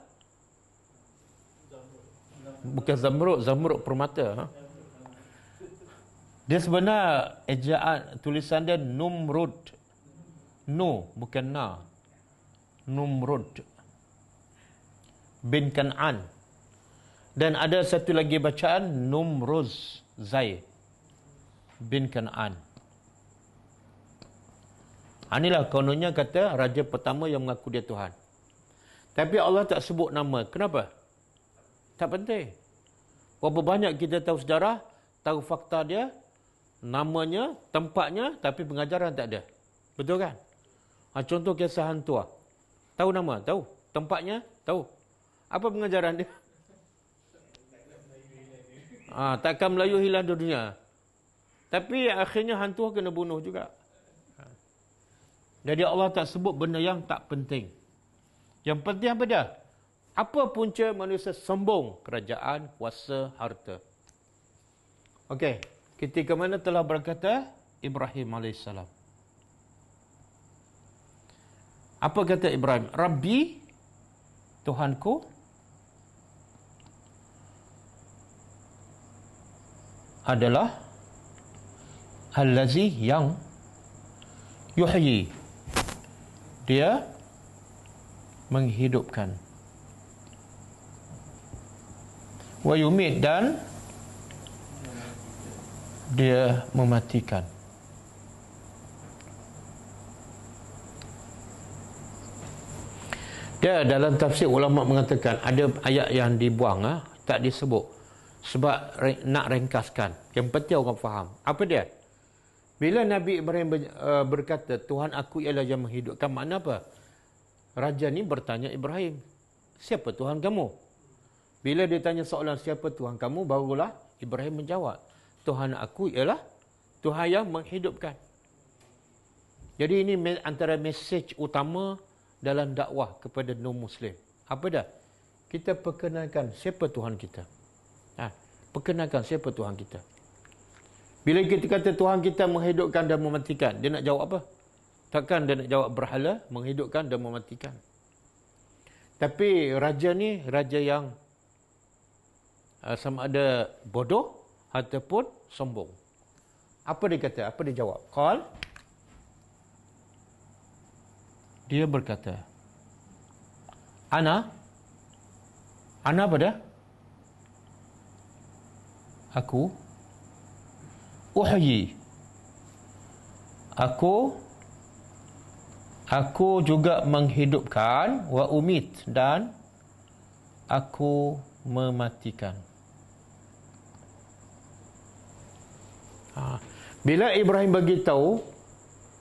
Speaker 1: bukan Zamrud permata. Dia sebenar ejaan tulisan dia Numrud. No, bukan na. Numrud bin Kan'an. Dan ada satu lagi bacaan Numruz Zaid bin Kan'an. Inilah kononnya kata raja pertama yang mengaku dia Tuhan. Tapi Allah tak sebut nama. Kenapa? Tak penting. Berapa banyak kita tahu sejarah, tahu fakta dia, namanya, tempatnya, tapi pengajaran tak ada. Betul kan? Contoh kisah hantu. Tahu nama? Tahu. Tempatnya? Tahu. Apa pengajaran dia? Takkan Melayu hilang dunia. Tapi akhirnya hantu kena bunuh juga. Jadi Allah tak sebut benda yang tak penting. Yang penting apa dia? Apa punca manusia sombong? Kerajaan, kuasa, harta. Okey. Ketika mana telah berkata Ibrahim AS. Apa kata Ibrahim? Rabbi, Tuhanku, adalah Allazi yang yuhyi. Dia menghidupkan. Wa yumit, dan dia mematikan. Dia dalam tafsir ulama mengatakan ada ayat yang dibuang, tak disebut sebab nak ringkaskan. Yang penting orang faham. Apa dia? Bila Nabi Ibrahim berkata Tuhan aku ialah yang menghidupkan, makna apa? Raja ni bertanya Ibrahim, siapa Tuhan kamu? Bila dia tanya soalan siapa Tuhan kamu, barulah Ibrahim menjawab, Tuhan aku ialah Tuhan yang menghidupkan. Jadi ini antara mesej utama dalam dakwah kepada non-Muslim. Apa dah? Kita perkenalkan siapa Tuhan kita. Perkenalkan siapa Tuhan kita. Bila kita kata Tuhan kita menghidupkan dan mematikan, dia nak jawab apa? Takkan dia nak jawab berhala, menghidupkan dan mematikan. Tapi raja ni, raja yang sama ada bodoh ataupun sombong. Apa dia kata? Apa dia jawab? Qal, dia berkata, Ana apa dia? Aku uhyi. Aku juga menghidupkan, wa umit, dan aku mematikan. Bila Ibrahim beritahu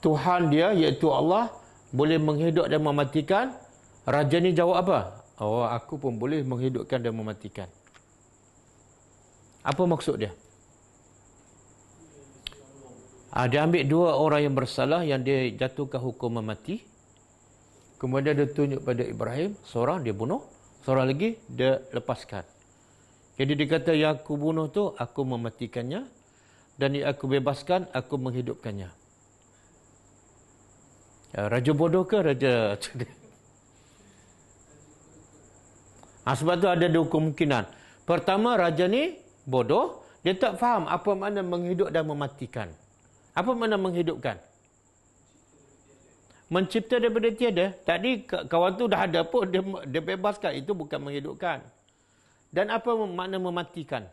Speaker 1: Tuhan dia iaitu Allah boleh menghidup dan mematikan, raja ni jawab apa? Oh, aku pun boleh menghidupkan dan mematikan. Apa maksud dia? Dia ambil dua orang yang bersalah yang dia jatuhkan hukuman mati. Kemudian dia tunjuk pada Ibrahim, seorang dia bunuh, seorang lagi dia lepaskan. Jadi dia kata yang aku bunuh tu aku mematikannya, dan yang aku bebaskan aku menghidupkannya. Raja bodoh ke raja cerdik? Sebab tu ada dua kemungkinan. Pertama, raja ni bodoh, dia tak faham apa makna menghidup dan mematikan. Apa makna menghidupkan? Mencipta daripada tiada. Tadi kawan tu dah ada pun, dia bebaskan. Itu bukan menghidupkan. Dan apa makna mematikan?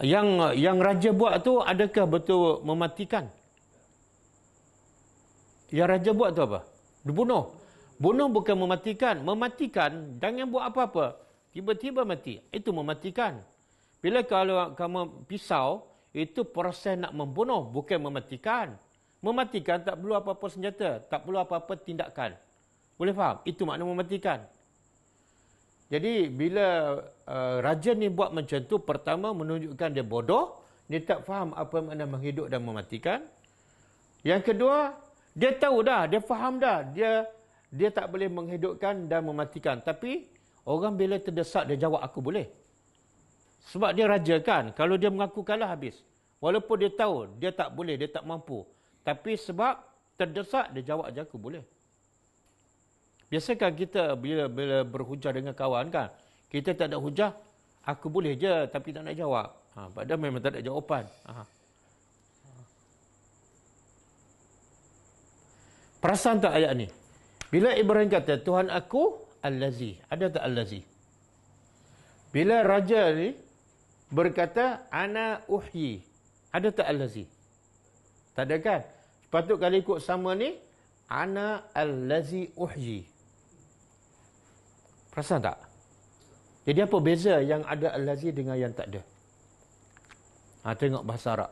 Speaker 1: Yang raja buat tu adakah betul mematikan? Yang raja buat tu apa? Dibunuh. Bunuh bukan mematikan. Mematikan, jangan buat apa-apa. Tiba-tiba mati. Itu mematikan. Bila kalau kamu pisau, itu proses nak membunuh, bukan mematikan. Mematikan tak perlu apa-apa senjata. Tak perlu apa-apa tindakan. Boleh faham? Itu makna mematikan. Jadi, bila raja ni buat macam tu, pertama menunjukkan dia bodoh. Dia tak faham apa makna menghidup dan mematikan. Yang kedua, dia tahu dah, dia faham dah. Dia tak boleh menghidupkan dan mematikan. Tapi, orang bila terdesak, dia jawab, aku boleh. Sebab dia raja kan. Kalau dia mengaku kalah, habis. Walaupun dia tahu, dia tak boleh, dia tak mampu. Tapi sebab terdesak, dia jawab je, aku boleh. Biasakan kita bila berhujah dengan kawan kan, kita tak ada hujah, aku boleh je, tapi tak nak jawab. Padahal memang tak ada jawapan. Perasan tak ayat ni? Bila Ibrahim kata, Tuhan aku Al-Lazi. Ada tak Al-Lazi? Bila raja ni berkata, Ana uhyi. Ada tak Al-Lazi? Tak ada kan? Sepatut kalau ikut sama ni, Ana Al-Lazi uhyi. Perasan tak? Jadi apa beza yang ada Al-Lazi dengan yang tak ada? Tengok bahasa Arab.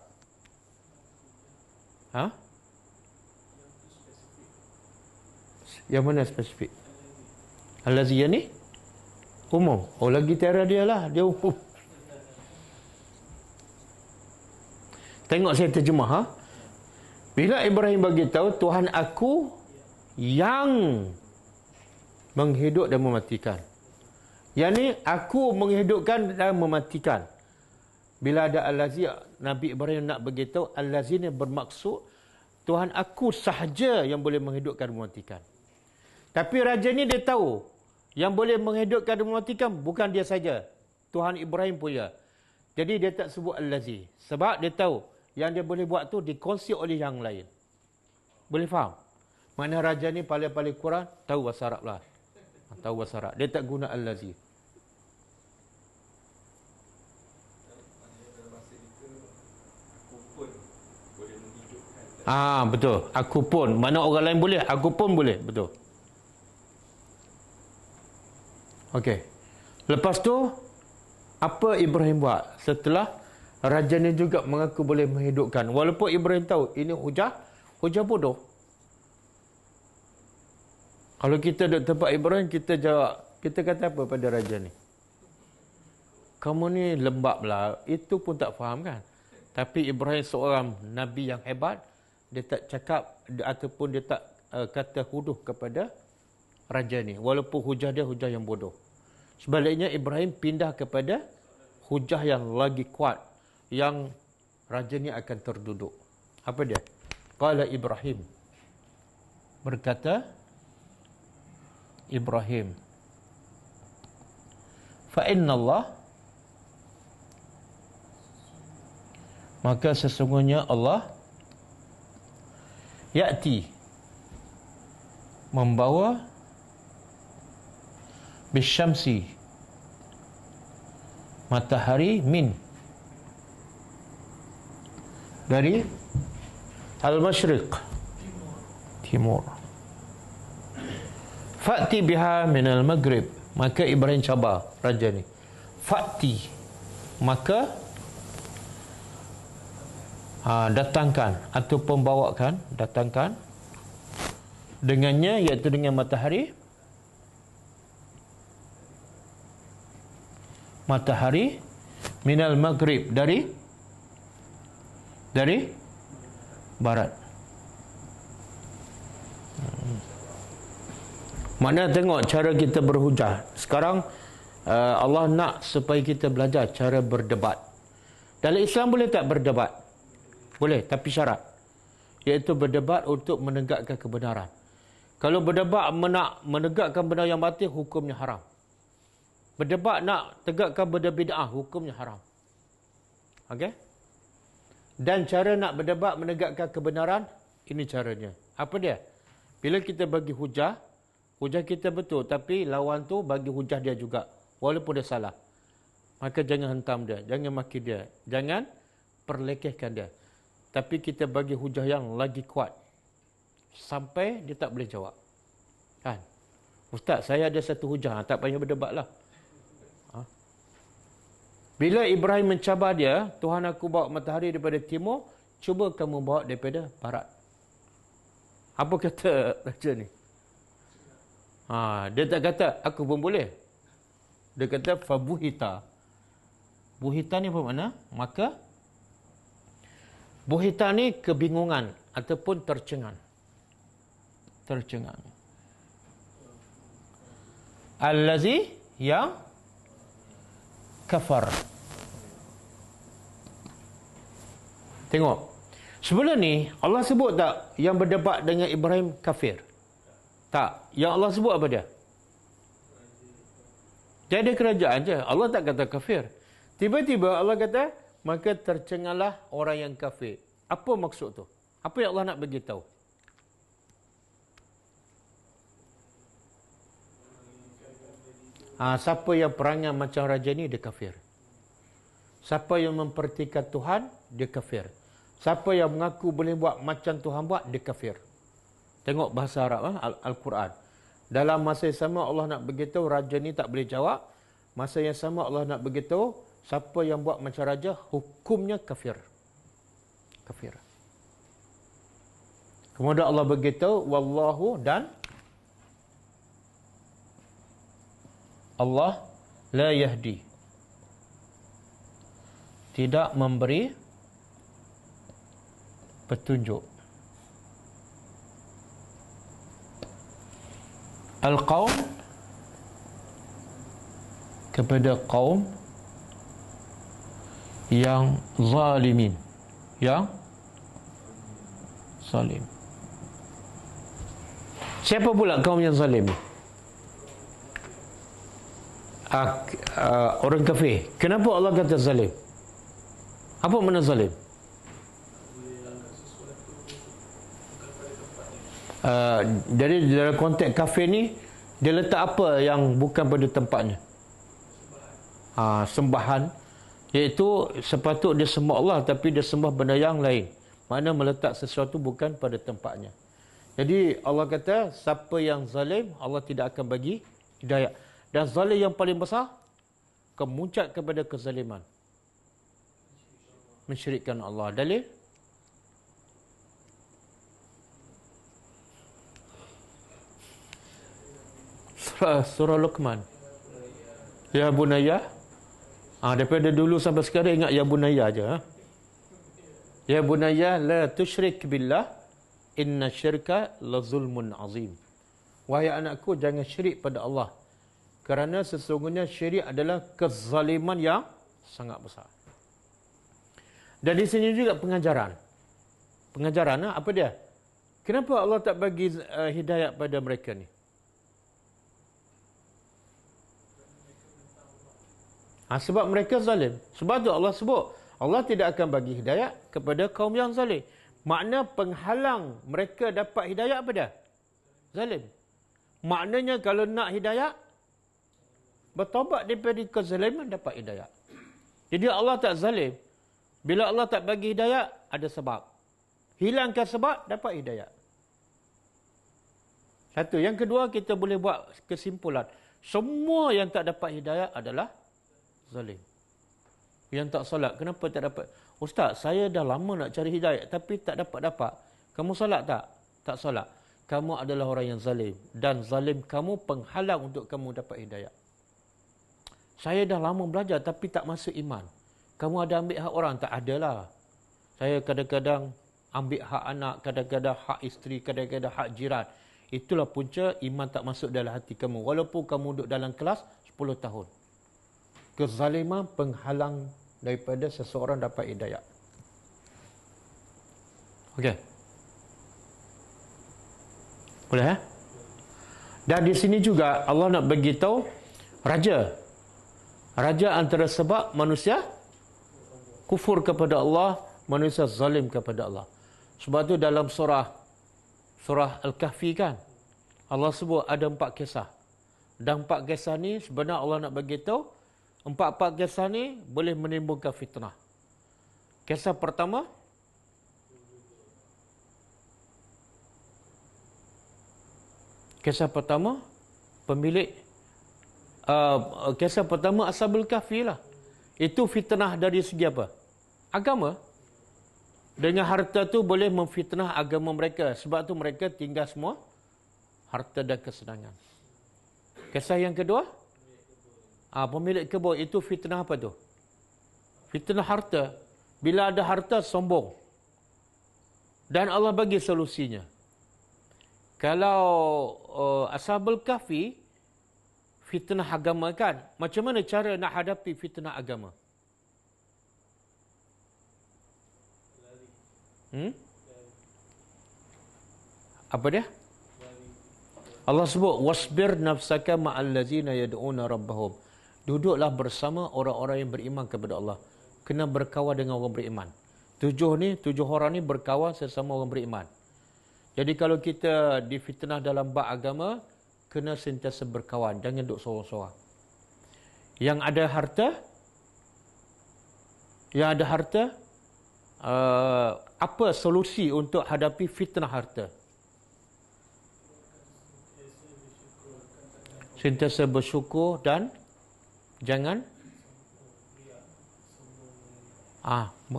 Speaker 1: Yang mana spesifik? Al-Lazi yang ni? Umum. Oh, lagi tiara dia lah. Dia umum. Tengok saya terjemah. Bila Ibrahim bagi tahu, Tuhan aku yang menghidup dan mematikan. Yang ni, aku menghidupkan dan mematikan. Bila ada Al-Lazi, Nabi Ibrahim nak beritahu, Al-Lazi ni bermaksud Tuhan aku sahaja yang boleh menghidupkan dan mematikan. Tapi raja ni dia tahu yang boleh menghidupkan dan mematikan bukan dia saja. Tuhan Ibrahim punya. Jadi dia tak sebut Al-Lazi. Sebab dia tahu yang dia boleh buat tu dikongsi oleh yang lain. Boleh faham? Mana raja ni paling-paling kurang tahu bahasa Arab lah. Tahu bahasa Arab. Dia tak guna Al-Lazi. Betul. Aku pun. Mana orang lain boleh, aku pun boleh. Betul. Okey. Lepas tu, apa Ibrahim buat? Setelah raja ni juga mengaku boleh menghidupkan. Walaupun Ibrahim tahu, ini hujah bodoh. Kalau kita duduk tempat Ibrahim, kita jawab, kita kata apa pada raja ni? Kamu ni lembab lah. Itu pun tak faham kan? Tapi Ibrahim seorang Nabi yang hebat, dia tak cakap ataupun dia tak kata huduh kepada raja ni. Walaupun hujah dia hujah yang bodoh. Sebaliknya Ibrahim pindah kepada hujah yang lagi kuat. Yang raja ni akan terduduk. Apa dia? Qala Ibrahim. Berkata Ibrahim. Fa inna Allah. Maka sesungguhnya Allah ya'ti membawa bisyamsi matahari min dari al-masyriq timur fa'ti biha min al-maghrib. Maka Ibrahim cabar raja ni, fa'ti, maka datangkan ataupun bawakan, datangkan dengannya, iaitu dengan matahari minal maghrib, dari barat. Maknanya tengok cara kita berhujah. Sekarang Allah nak supaya kita belajar cara berdebat. Dalam Islam boleh tak berdebat? Boleh, tapi syarat. Iaitu berdebat untuk menegakkan kebenaran. Kalau berdebat nak menegakkan benda yang batil, hukumnya haram. Berdebat nak tegakkan benda bid'ah, hukumnya haram. Okey? Dan cara nak berdebat menegakkan kebenaran, ini caranya. Apa dia? Bila kita bagi hujah kita betul, tapi lawan tu bagi hujah dia juga, walaupun dia salah. Maka jangan hentam dia, jangan maki dia, jangan perlekehkan dia. Tapi kita bagi hujah yang lagi kuat sampai dia tak boleh jawab. Kan? Ustaz, saya ada satu hujah, tak payah berdebatlah. Bila Ibrahim mencabar dia, Tuhan aku bawa matahari daripada timur, cuba kamu bawa daripada barat. Apa kata raja ni? Dia tak kata aku pun boleh. Dia kata fabuhita. Buhita ni apa makna? Maka buhita ni kebingungan ataupun tercengang. Tercengang. Allazi yang kafar. Tengok. Sebelum ni Allah sebut tak yang berdebat dengan Ibrahim kafir? Tak. Yang Allah sebut apa dia? Dia ada kerajaan je. Allah tak kata kafir. Tiba-tiba Allah kata, maka tercenganglah orang yang kafir. Apa maksud tu? Apa yang Allah nak bagi tahu? Siapa yang perangai macam raja ni, dia kafir. Siapa yang mempertikaikan Tuhan, dia kafir. Siapa yang mengaku boleh buat macam Tuhan buat, dia kafir. Tengok bahasa Arab, Al-Quran. Dalam masa yang sama Allah nak beritahu raja ni tak boleh jawab. Masa yang sama Allah nak beritahu siapa yang buat macam raja, hukumnya kafir. Kafir. Kemudian Allah beritahu wallahu, dan Allah la yahdi, tidak memberi petunjuk al-qaum, kepada kaum yang zalimin, yang zalim. Siapa pula kaum yang zalim? Orang kafir. Kenapa Allah kata zalim? Apa makna zalim? Jadi dalam konteks kafir ni, dia letak apa yang bukan pada tempatnya? Sembahan, iaitu sepatut dia sembah Allah tapi dia sembah benda yang lain. Makna meletak sesuatu bukan pada tempatnya. Jadi Allah kata siapa yang zalim, Allah tidak akan bagi hidayah. Dan zalim yang paling besar, kemuncak kepada kezaliman, mensyirikkan Allah. Dalil? Surah Luqman. Ya bunayya. Daripada dulu sampai sekarang ingat ya bunayya aja. Ya bunayya la tusyrik billah, inna syirka la zulmun azim. Wahai anakku, jangan syirik pada Allah, kerana sesungguhnya syirik adalah kezaliman yang sangat besar. Dan di sini juga pengajaran. Pengajaran apa dia? Kenapa Allah tak bagi hidayah pada mereka ni? Sebab mereka zalim. Sebab tu Allah sebut, Allah tidak akan bagi hidayah kepada kaum yang zalim. Makna penghalang mereka dapat hidayah apa dia? Zalim. Maknanya kalau nak hidayah, bertaubat daripada kezaliman, dapat hidayah. Jadi Allah tak zalim. Bila Allah tak bagi hidayah, ada sebab. Hilangkan sebab, dapat hidayah. Satu. Yang kedua, kita boleh buat kesimpulan. Semua yang tak dapat hidayah adalah zalim. Yang tak solat, kenapa tak dapat? Ustaz, saya dah lama nak cari hidayah tapi tak dapat-dapat. Kamu solat tak? Tak solat. Kamu adalah orang yang zalim. Dan zalim kamu penghalang untuk kamu dapat hidayah. Saya dah lama belajar tapi tak masuk iman. Kamu ada ambil hak orang? Tak adalah. Saya kadang-kadang ambil hak anak, kadang-kadang hak isteri, kadang-kadang hak jiran. Itulah punca iman tak masuk dalam hati kamu. Walaupun kamu duduk dalam kelas 10 tahun. Kezaliman penghalang daripada seseorang dapat hidayah. Okey. Boleh Dan di sini juga Allah nak bagi tahu raja. Raja antara sebab manusia kufur kepada Allah, manusia zalim kepada Allah. Sebab tu dalam surah Al-Kahfi kan, Allah sebut ada 4 kisah. Dan 4 kisah ni sebenarnya Allah nak bagi tahu 4 kisah ni boleh menimbulkan fitnah. Kisah pertama, pemilik kisah pertama Ashabul Kahfi lah. Itu fitnah dari segi apa? Agama. Dengan harta tu boleh memfitnah agama mereka. Sebab tu mereka tinggal semua harta dan kesenangan. Kisah yang kedua, pemilik kebun. Itu fitnah apa tu? Fitnah harta. Bila ada harta, sombong. Dan Allah bagi solusinya. Kalau Ashabul Kahfi, fitnah agama kan, macam mana cara nak hadapi fitnah agama? Apa dia? Allah sebut wasbir nafsaka ma'al ladzina yad'una rabbahum. Duduklah bersama orang-orang yang beriman kepada Allah. Kena berkawan dengan orang beriman. 7 orang ni berkawan sesama orang beriman. Jadi kalau kita difitnah dalam bab agama, kena sentiasa berkawan, jangan duduk sorang-sorang. Yang ada harta, apa solusi untuk hadapi fitnah harta? Sentiasa bersyukur dan jangan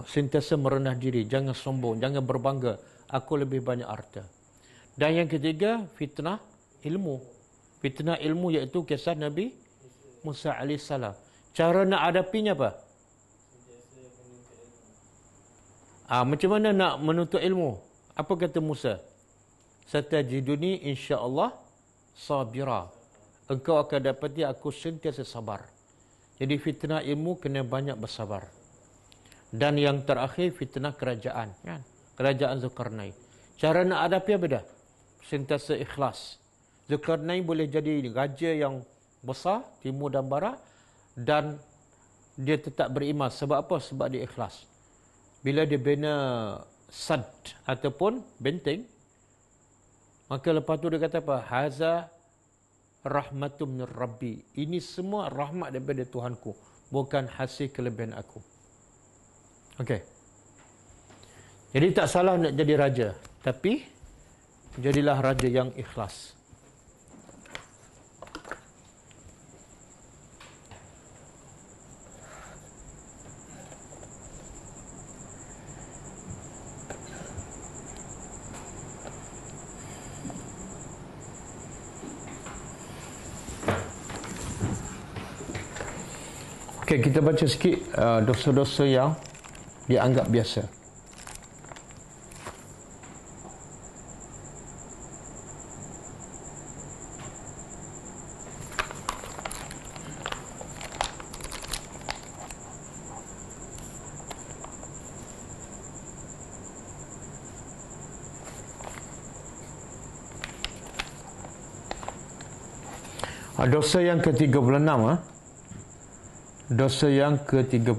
Speaker 1: sentiasa merendah diri, jangan sombong, jangan berbangga, aku lebih banyak harta. Dan yang ketiga, fitnah ilmu. Fitnah ilmu iaitu kisah Nabi Musa AS. Cara nak hadapinya apa? Macam mana nak menuntut ilmu? Apa kata Musa? Satajiduni insya-Allah sabira. Engkau akan dapati aku sentiasa sabar. Jadi fitnah ilmu kena banyak bersabar. Dan yang terakhir fitnah kerajaan, kan? Kerajaan Zulkarnain. Cara nak hadapi apa dah? Sentiasa ikhlas. Zulkarnain boleh jadi raja yang besar timur dan barat dan dia tetap beriman. Sebab apa? Sebab dia ikhlas. Bila dia bina sad ataupun benteng, maka lepas tu dia kata apa? Haza rahmatum min rabbi. Ini semua rahmat daripada Tuhanku, bukan hasil kelebihan aku. Okey. Jadi tak salah nak jadi raja, tapi jadilah raja yang ikhlas. Okey, kita baca sikit dosa-dosa yang dianggap biasa. Dosa yang ke-36. Dosa yang ke-36.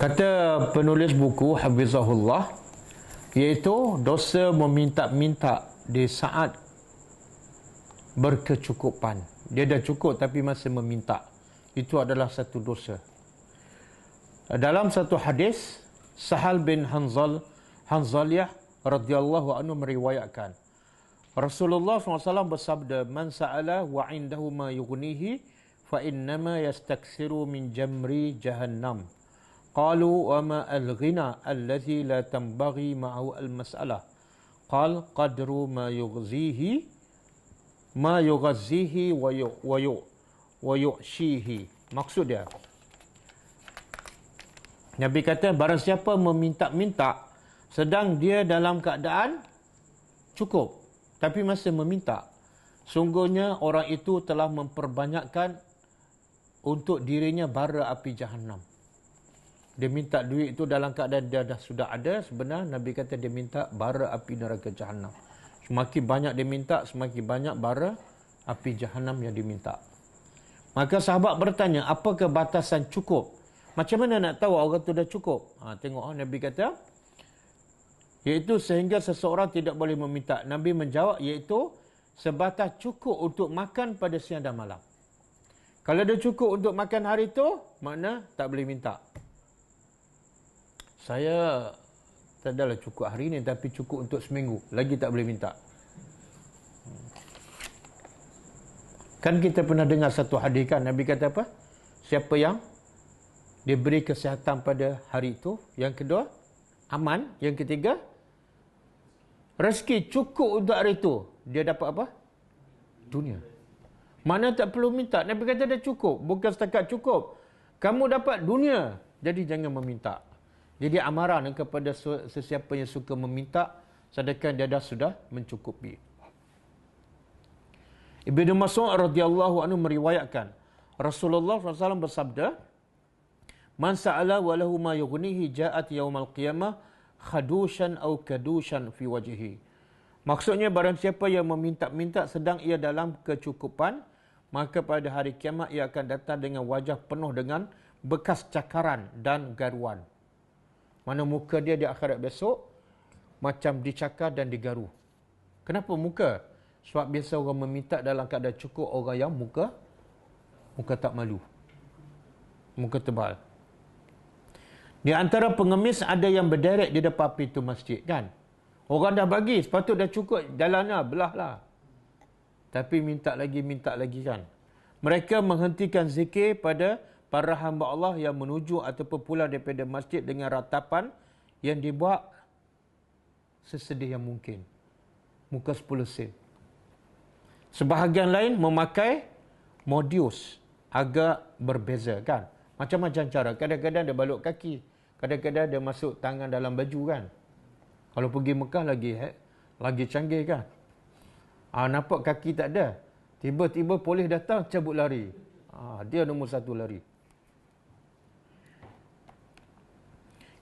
Speaker 1: Kata penulis buku Hafizahullah, iaitu dosa meminta-minta di saat berkecukupan. Dia dah cukup tapi masih meminta. Itu adalah satu dosa. Dalam satu hadis, Sahal bin Hanzaliyah radhiyallahu anhu meriwayatkan, Rasulullah SAW bersabda, "Man sa'ala wa 'indahu ma yughnihi fa innama yastaksiru min jamri jahannam." Qalu wa ma al-ghina alladhi la tanbaghi ma'ahu al-mas'alah. Qal qadru ma yughzihi wa yu'shihi. Maksud dia, Nabi kata, barang siapa meminta-minta sedang dia dalam keadaan cukup tapi masih meminta, sungguhnya orang itu telah memperbanyakkan untuk dirinya bara api Jahannam. Dia minta duit itu dalam keadaan dia sudah ada, sebenarnya Nabi kata dia minta bara api neraka Jahannam. Semakin banyak dia minta, semakin banyak bara api Jahannam yang diminta. Maka sahabat bertanya, apakah batasan cukup? Macam mana nak tahu orang itu dah cukup? Tengok Nabi kata, iaitu sehingga seseorang tidak boleh meminta. Nabi menjawab, iaitu sebatas cukup untuk makan pada siang dan malam. Kalau dia cukup untuk makan hari itu, makna tak boleh minta. Saya tak adalah cukup hari ini, tapi cukup untuk seminggu, lagi tak boleh minta. Kan kita pernah dengar satu hadis kan, Nabi kata apa? Siapa yang diberi kesihatan pada hari itu, yang kedua aman, yang ketiga rezeki cukup untuk hari itu, dia dapat apa? Dunia. Mana tak perlu minta. Nabi kata dah cukup. Bukan setakat cukup, kamu dapat dunia. Jadi jangan meminta. Jadi amaran kepada sesiapa yang suka meminta, sedangkan dia dah sudah mencukupi. Ibnu Mas'ud radhiyallahu anhu meriwayatkan, Rasulullah SAW bersabda, "Man sa'ala wa lahu ma yughnihi ja'at yaumal qiyamah khadushan aw kadushan fi wajhihi." Maksudnya, barang siapa yang meminta-minta sedang ia dalam kecukupan, maka pada hari kiamat ia akan datang dengan wajah penuh dengan bekas cakaran dan garuan. Mana muka dia di akhirat besok macam dicakar dan digaru. Kenapa muka? Sebab biasa orang meminta dalam keadaan cukup orang yang muka tak malu. Muka tebal. Di antara pengemis ada yang berderet di depan pintu masjid kan. Orang dah bagi, sepatut dah cukup, jalanlah, belahlah. Tapi minta lagi kan. Mereka menghentikan zikir pada para hamba Allah yang menuju ataupun pulang daripada masjid dengan ratapan yang dibuat sesedih yang mungkin. Muka 10 sen. Sebahagian lain memakai modius, agak berbeza kan. Macam-macam cara. Kadang-kadang dia baluk kaki. Kadang-kadang dia masuk tangan dalam baju kan. Kalau pergi Mekah lagi canggih kan. Nampak kaki tak ada. Tiba-tiba polis datang, cabut lari. Dia nombor 1 lari.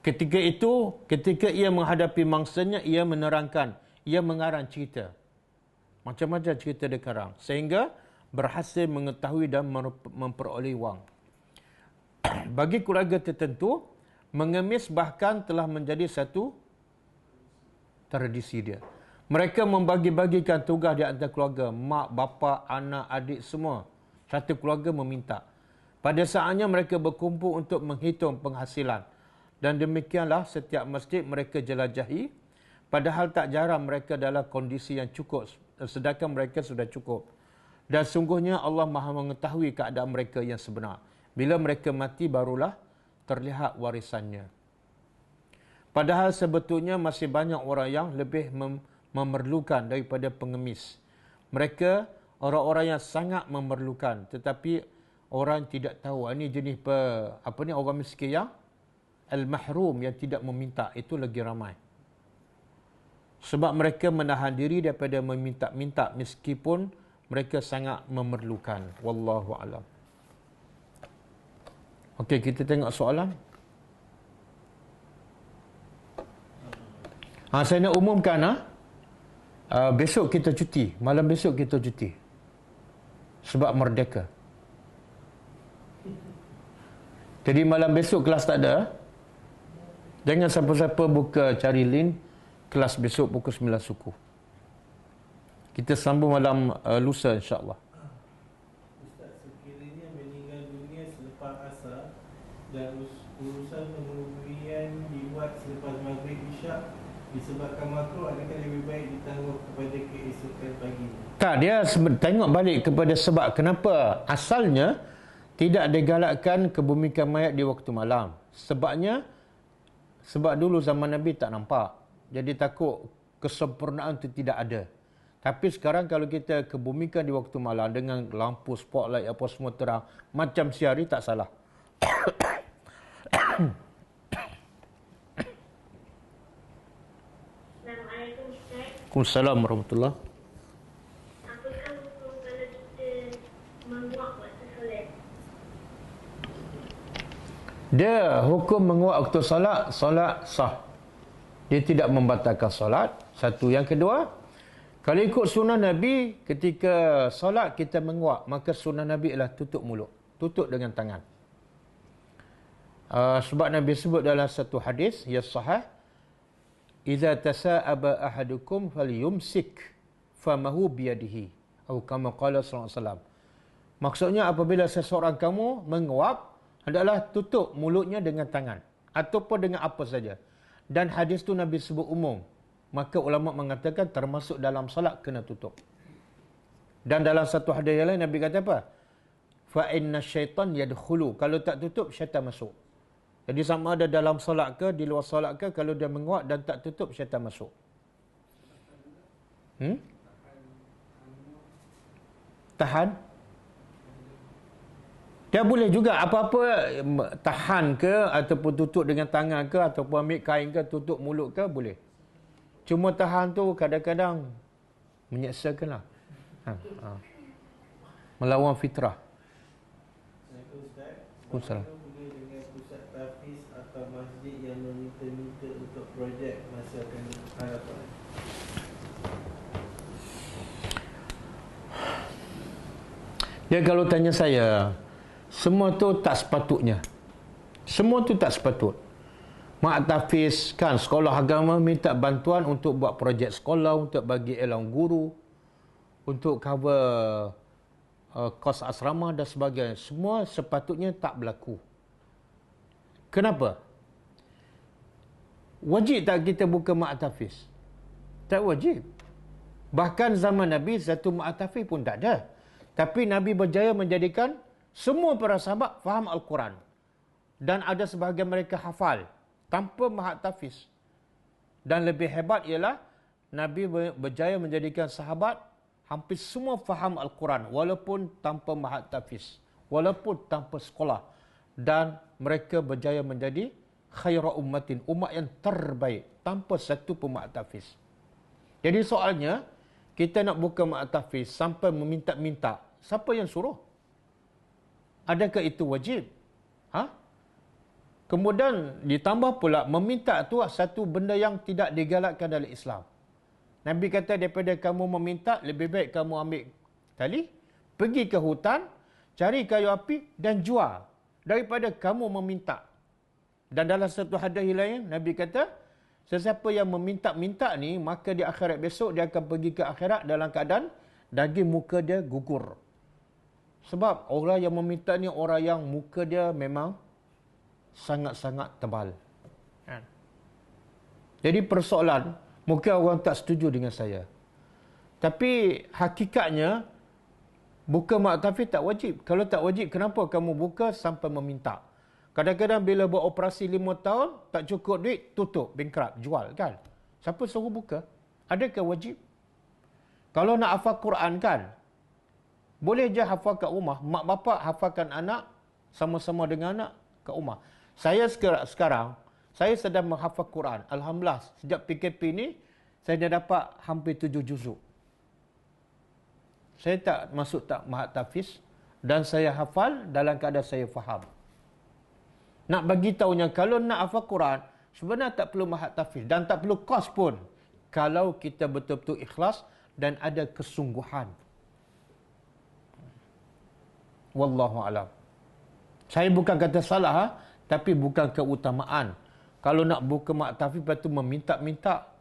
Speaker 1: Ketika ia menghadapi mangsanya, ia menerangkan. Ia mengarang cerita. Macam-macam cerita dia karang. Sehingga berhasil mengetahui dan memperoleh wang. Bagi keluarga tertentu, mengemis bahkan telah menjadi satu tradisi dia. Mereka membagi-bagikan tugas di antara keluarga. Mak, bapa, anak, adik semua. Satu keluarga meminta. Pada saatnya mereka berkumpul untuk menghitung penghasilan. Dan demikianlah setiap masjid mereka jelajahi. Padahal tak jarang mereka dalam kondisi yang cukup. Sedangkan mereka sudah cukup. Dan sungguhnya Allah Maha mengetahui keadaan mereka yang sebenar. Bila mereka mati barulah terlihat warisannya. Padahal sebetulnya masih banyak orang yang lebih memerlukan daripada pengemis. Mereka orang-orang yang sangat memerlukan, tetapi orang tidak tahu. Ini jenis orang miskin yang al-mahrum, yang tidak meminta, itu lagi ramai. Sebab mereka menahan diri daripada meminta-minta meskipun mereka sangat memerlukan. Wallahu a'lam. Okey, kita tengok soalan. Saya nak umumkan besok kita cuti. Malam besok kita cuti. Sebab merdeka. Jadi malam besok kelas tak ada. Jangan siapa-siapa buka cari link kelas besok pukul 9 suku. Kita sambung malam lusa insya-Allah.
Speaker 2: Ustaz, sekiranya meninggal dunia selepas asar dan urusan penguburan dibuat selepas maghrib isyak disebabkan makruh, adakah lebih baik ditangguh kepada keesokan pagi?
Speaker 1: Tak, dia tengok balik kepada sebab kenapa asalnya tidak digalakkan kebumikan mayat di waktu malam. Sebab dulu zaman Nabi tak nampak. Jadi takut kesempurnaan itu tidak ada. Tapi sekarang kalau kita kebumikan di waktu malam dengan lampu spotlight apa semua terang macam siari, tak salah.
Speaker 3: Assalamualaikum Ustaz.
Speaker 1: Waalaikumsalam warahmatullahi.
Speaker 3: Apakah hukum kalau kita menguap waktu solat?
Speaker 1: Dia hukum menguap waktu solat sah. Dia tidak membatalkan solat. Satu. Yang kedua, kalau ikut sunnah Nabi, ketika solat kita menguap, maka sunnah Nabi ialah tutup mulut. Tutup dengan tangan. Sebab Nabi sebut dalam satu hadis, ya sahih, "Idza tasa'aba ahadukum falyumsik famahu biyadihi." Atau kama qala sallallahu alaihi wasallam. Maksudnya apabila seseorang kamu menguap, adalah tutup mulutnya dengan tangan ataupun dengan apa saja. Dan hadis tu Nabi sebut umum. Maka ulama mengatakan termasuk dalam salat kena tutup. Dan dalam satu hadis yang lain Nabi kata apa? Fa inna syaitan yadkhulu. Kalau tak tutup, syaitan masuk. Jadi sama ada dalam solat ke, di luar solat ke, kalau dia menguap dan tak tutup, syaitan masuk. Tahan. Dia boleh juga apa-apa tahan ke, ataupun tutup dengan tangan ke, ataupun ambil kain ke, tutup mulut ke, boleh. Cuma tahan tu kadang-kadang menyeksakan lah. Melawan fitrah. Assalamualaikum.
Speaker 2: Atau masjid yang meminta-minta untuk projek masa akan harapan.
Speaker 1: Dia kalau tanya saya, semua tu tak sepatutnya. Semua tu tak sepatut. Mak Tafiz kan, sekolah agama minta bantuan untuk buat projek sekolah, untuk bagi elang guru, untuk cover kos asrama dan sebagainya. Semua sepatutnya tak berlaku. Kenapa? Wajib tak kita buka Mak Tafiz? Tak wajib. Bahkan zaman Nabi, satu Mak Tafiz pun tak ada. Tapi Nabi berjaya menjadikan semua para sahabat faham Al-Quran. Dan ada sebahagian mereka hafal tanpa Mak Tafiz. Dan lebih hebat ialah Nabi berjaya menjadikan sahabat hampir semua faham Al-Quran walaupun tanpa Mak Tafiz, walaupun tanpa sekolah. Dan mereka berjaya menjadi khairu ummatin, umat yang terbaik tanpa satu pun Mak Tafiz. Jadi soalnya, kita nak buka Mak Tafiz sampai meminta-minta. Siapa yang suruh? Adakah itu wajib? Kemudian ditambah pula, meminta itu satu benda yang tidak digalakkan dalam Islam. Nabi kata, daripada kamu meminta, lebih baik kamu ambil tali, pergi ke hutan, cari kayu api dan jual, daripada kamu meminta. Dan dalam satu hadis lain, Nabi kata, sesiapa yang meminta-minta ni, maka di akhirat besok, dia akan pergi ke akhirat dalam keadaan daging muka dia gugur. Sebab orang yang meminta ni, orang yang muka dia memang sangat-sangat tebal. Jadi persoalan, mungkin orang tak setuju dengan saya. Tapi hakikatnya, buka Mak Tafiz tak wajib. Kalau tak wajib, kenapa kamu buka sampai meminta? Kadang-kadang bila beroperasi 5 tahun, tak cukup duit, tutup, bankrupt, jual kan? Siapa suruh buka? Adakah wajib? Kalau nak hafal Quran kan, boleh je hafal kat rumah. Mak bapak hafalkan anak, sama-sama dengan anak kat rumah. Saya sekarang, saya sedang menghafal Quran. Alhamdulillah, sejak PKP ni, saya dah dapat hampir 7 juzuk. Saya tak masuk tak Mak Tafiz dan saya hafal dalam keadaan saya faham. Nak bagi tahunya, kalau nak hafal Quran, sebenarnya tak perlu Mak Tafiz dan tak perlu kos pun. Kalau kita betul-betul ikhlas dan ada kesungguhan. Wallahu alam. Saya bukan kata salah, tapi bukan keutamaan. Kalau nak buka Mak Tafiz, lepas tu meminta-minta.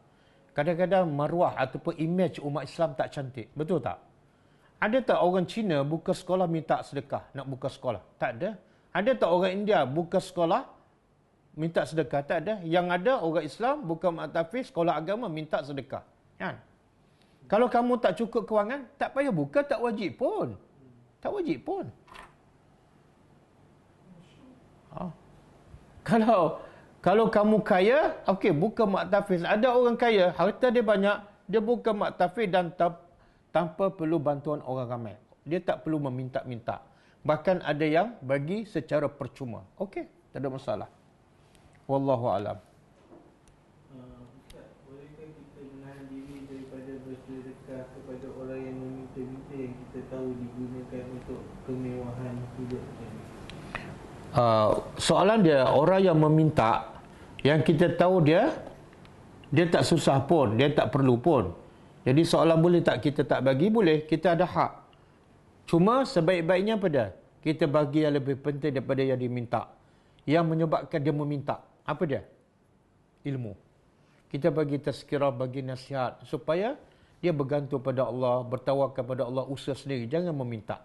Speaker 1: Kadang-kadang maruah ataupun image umat Islam tak cantik. Betul tak? Ada tak orang Cina buka sekolah minta sedekah, nak buka sekolah? Tak ada. Ada tak orang India buka sekolah minta sedekah? Tak ada. Yang ada orang Islam buka Mak Tafiz, sekolah agama minta sedekah. Kan? Kalau kamu tak cukup kewangan, tak payah buka, tak wajib pun. Tak wajib pun. Kalau kamu kaya, okey, buka Mak Tafiz. Ada orang kaya, harta dia banyak, dia buka Mak Tafiz dan tanpa perlu bantuan orang ramai. Dia tak perlu meminta-minta. Bahkan ada yang bagi secara percuma. Okey, tak ada masalah. Wallahu alam.
Speaker 2: Ustaz, bolehkah kita menahan diri daripada bersedekah kepada orang yang meminta-minta yang kita tahu digunakan untuk kemewahan hidup kita?
Speaker 1: Soalan dia, orang yang meminta, yang kita tahu dia tak susah pun, dia tak perlu pun. Jadi soalan boleh tak kita tak bagi? Boleh, kita ada hak. Cuma sebaik-baiknya pada kita bagi yang lebih penting daripada yang diminta. Yang menyebabkan dia meminta. Apa dia? Ilmu. Kita bagi tazkirah, bagi nasihat supaya dia bergantung pada Allah, bertawakal pada Allah, usaha sendiri. Jangan meminta.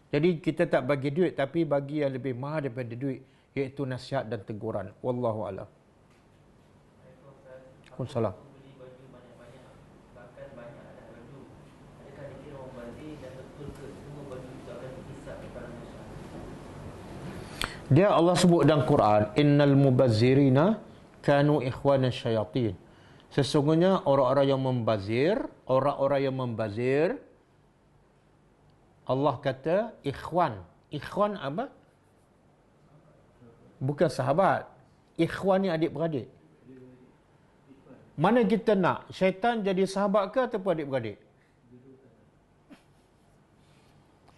Speaker 1: Jadi kita tak bagi duit, tapi bagi yang lebih mahal daripada duit, iaitu nasihat dan teguran. Wallahu a'lam. Waalaikumsalam. Dia Allah sebut dalam Quran, innal mubazzirina kanu ikhwana syayatin. Sesungguhnya orang-orang yang membazir, Allah kata ikhwan. Ikhwan apa? Bukan sahabat. Ikhwan ni adik-beradik. Mana kita nak? Syaitan jadi sahabat ke ataupun adik-beradik?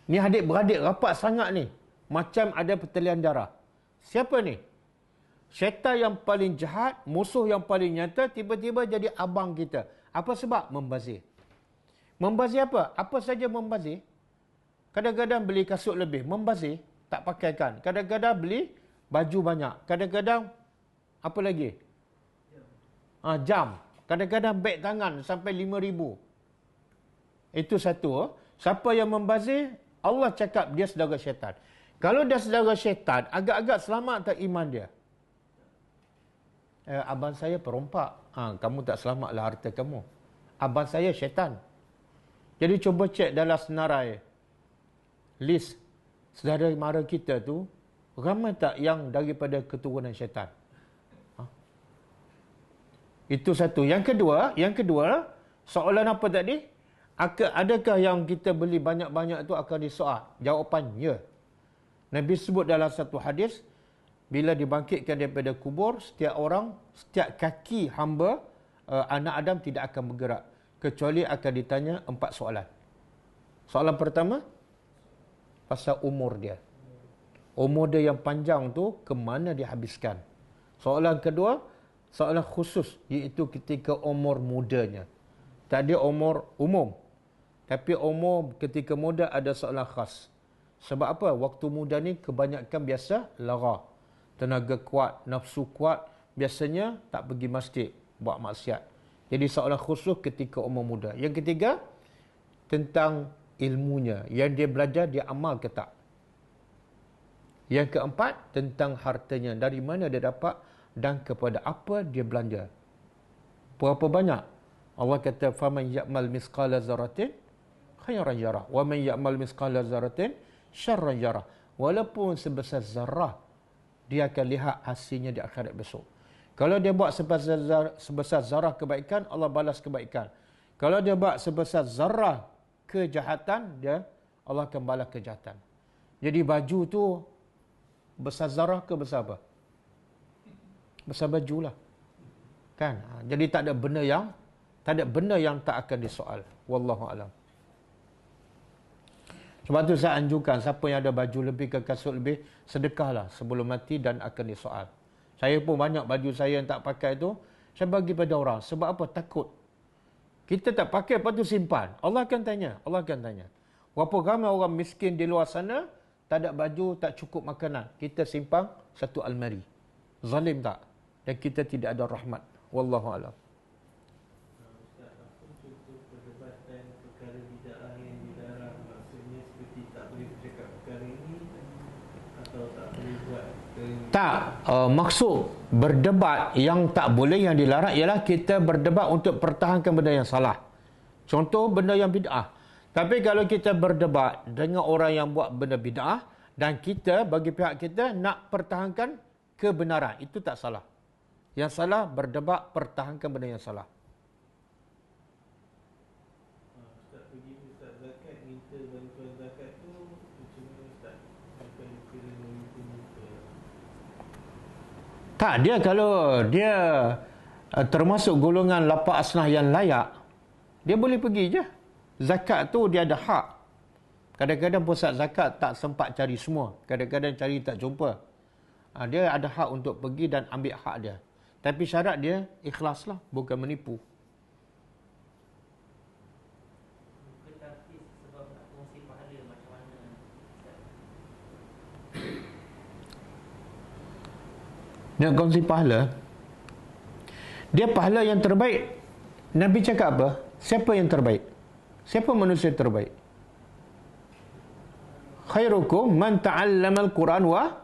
Speaker 1: Ni adik-beradik rapat sangat ni. Macam ada pertalian darah. Siapa ni? Syaitan yang paling jahat, musuh yang paling nyata, tiba-tiba jadi abang kita. Apa sebab? Membazir. Membazir apa? Apa saja membazir? Kadang-kadang beli kasut lebih, membazir, tak pakaikan. Kadang-kadang beli baju banyak. Kadang-kadang, apa lagi? jam. Kadang-kadang beg tangan sampai 5,000. Itu satu. Siapa yang membazir, Allah cakap dia saudara syaitan. Kalau dia saudara syaitan, agak-agak selamat tak iman dia? Abang saya perompak. Kamu tak selamatlah harta kamu. Abang saya syaitan. Jadi cuba cek dalam senarai list saudara mara kita tu, ramai tak yang daripada keturunan syaitan? Itu satu. Yang kedua, soalan apa tadi? Adakah yang kita beli banyak-banyak tu akan disoal? Jawapan ya. Nabi sebut dalam satu hadis, bila dibangkitkan daripada kubur, setiap kaki hamba, anak Adam tidak akan bergerak. Kecuali akan ditanya 4 soalan. Soalan pertama, pasal umur dia. Umur dia yang panjang tu, ke mana dihabiskan? Soalan kedua, soalan khusus, iaitu ketika umur mudanya. Tak ada umur umum. Tapi umur ketika muda ada soalan khas. Sebab apa? Waktu muda ni kebanyakan biasa lara. Tenaga kuat, nafsu kuat. Biasanya tak pergi masjid, buat maksiat. Jadi soalan khusus ketika umur muda. Yang ketiga, tentang ilmunya. Yang dia belajar, dia amal ke tak? Yang keempat, tentang hartanya. Dari mana dia dapat dan kepada apa dia belanja. Berapa banyak? Allah kata, فَمَنْ يَعْمَلْ مِثْقَالَ ذَرَّةٍ خَيْرًا يَرَهُ وَمَنْ يَعْمَلْ مِثْقَالَ ذَرَّةٍ شَرًّا يَرَهُ. Walaupun sebesar zarah, dia akan lihat hasilnya di akhirat besok. Kalau dia buat sebesar zarah kebaikan, Allah balas kebaikan. Kalau dia buat sebesar zarah kejahatan, Allah akan balas kejahatan. Jadi baju tu besar zarah ke besar apa? Besar baju lah. Kan? Jadi tak ada benda yang tak akan disoal. Wallahu alam. Sebab tu saya anjurkan siapa yang ada baju lebih ke kasut lebih, sedekahlah sebelum mati dan akan disoal. Saya pun banyak baju saya yang tak pakai tu, saya bagi pada orang. Sebab apa? Takut. Kita tak pakai, lepas tu simpan. Allah akan tanya. Berapa ramai orang miskin di luar sana, tak ada baju, tak cukup makanan. Kita simpan satu almari. Zalim tak? Dan kita tidak ada rahmat. Wallahu a'lam.
Speaker 2: Ustaz, apa contoh perdebatan perkara bid'ah yang dilarang? Maksudnya seperti tak boleh bercakap perkara ini atau tak boleh buat
Speaker 1: Tak, maksud berdebat yang tak boleh, yang dilarang ialah kita berdebat untuk pertahankan benda yang salah. Contoh benda yang bid'ah. Tapi kalau kita berdebat dengan orang yang buat benda bid'ah dan kita bagi pihak kita nak pertahankan kebenaran, itu tak salah. Yang salah berdebat pertahankan benda yang salah.
Speaker 2: Ustaz pergi Ustaz zakat, minta bantuan zakat tu macam mana Ustaz? Bukan kira minta.
Speaker 1: Tak, dia kalau dia termasuk golongan lapak asnah yang layak, dia boleh pergi je. Zakat tu dia ada hak. Kadang-kadang pusat zakat tak sempat cari semua. Kadang-kadang cari tak jumpa. Dia ada hak untuk pergi dan ambil hak dia. Tapi syarat dia ikhlaslah, bukan menipu.
Speaker 4: Tetapi sebab nak kongsi pahala macam mana?
Speaker 1: Nak kongsi pahala, dia pahala yang terbaik. Nabi cakap apa? Siapa yang terbaik? Siapa manusia terbaik? Khairukum man ta'allama al-Quran wa.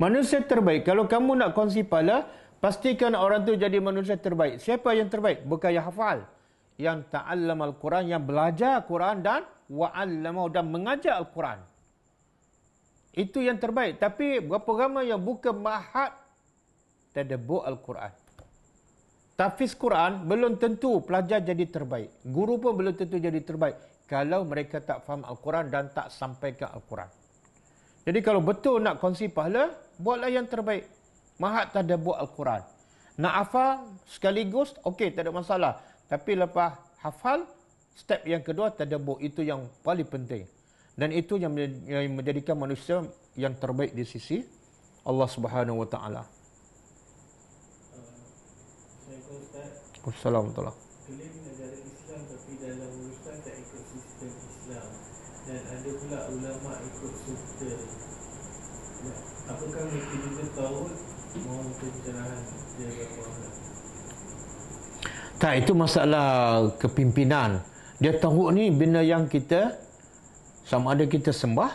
Speaker 1: Manusia terbaik. Kalau kamu nak kongsi pahala, pastikan orang tu jadi manusia terbaik. Siapa yang terbaik? Bukan yang hafal. Yang ta'allama al-Quran, yang belajar Quran dan wa'allama, dan mengajar al-Quran. Itu yang terbaik. Tapi berapa ramai yang buka ma'had tadabbur al-Quran. Tahfiz Quran belum tentu pelajar jadi terbaik. Guru pun belum tentu jadi terbaik kalau mereka tak faham Al-Quran dan tak sampaikan Al-Quran. Jadi kalau betul nak kongsi pahala, buatlah yang terbaik. Mahat tadabbur Al-Quran. Nak hafal sekaligus, okey, tak ada masalah. Tapi lepas hafal, step yang kedua tadabbur, itu yang paling penting. Dan itu yang menjadikan manusia yang terbaik di sisi Allah Subhanahu Wa Taala. Assalamualaikum.
Speaker 2: Klaim negara Islam tapi dalam urusan tak ikut sistem Islam, dan ada pula ulama ikut serta. Apakah mereka juga tahu mohon pencerahan dia berapa?
Speaker 1: Tak, itu masalah kepimpinan. Dia tahu ni benda yang kita sama ada kita sembah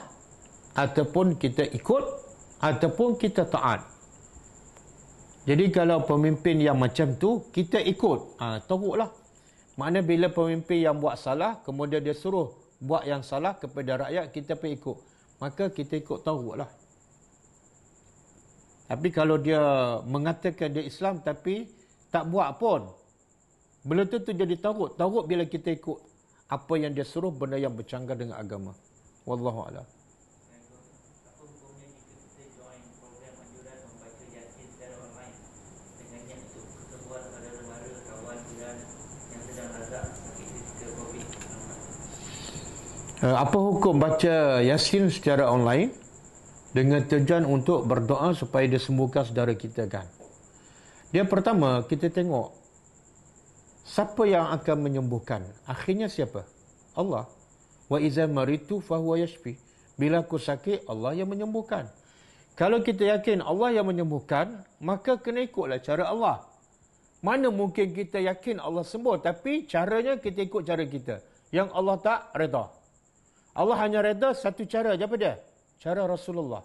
Speaker 1: ataupun kita ikut ataupun kita taat. Jadi kalau pemimpin yang macam tu kita ikut, teruklah. Maknanya bila pemimpin yang buat salah kemudian dia suruh buat yang salah kepada rakyat, kita pun ikut, maka kita ikut teruklah. Tapi kalau dia mengatakan dia Islam tapi tak buat pun, belum tentu jadi teruk. Teruk bila kita ikut apa yang dia suruh, benda yang bercanggah dengan agama. Wallahu a'lam.
Speaker 4: Apa hukumnya jika kita join program anjuran membaca Yasin secara online dengan niat untuk kesembuhan saudara mara, kawan, jiran yang sedang razak sakit kritikal COVID-19?
Speaker 1: Apa hukum baca Yasin secara online dengan tujuan untuk berdoa supaya disembuhkan saudara kita kan? Dia pertama, kita tengok siapa yang akan menyembuhkan. Akhirnya siapa? Allah. Wa iza maritu fahuwa yashfi. Bila aku sakit, Allah yang menyembuhkan. Kalau kita yakin Allah yang menyembuhkan, maka kena ikutlah cara Allah. Mana mungkin kita yakin Allah sembuh, tapi caranya kita ikut cara kita, yang Allah tak reda. Allah hanya reda satu cara, apa dia? Cara Rasulullah.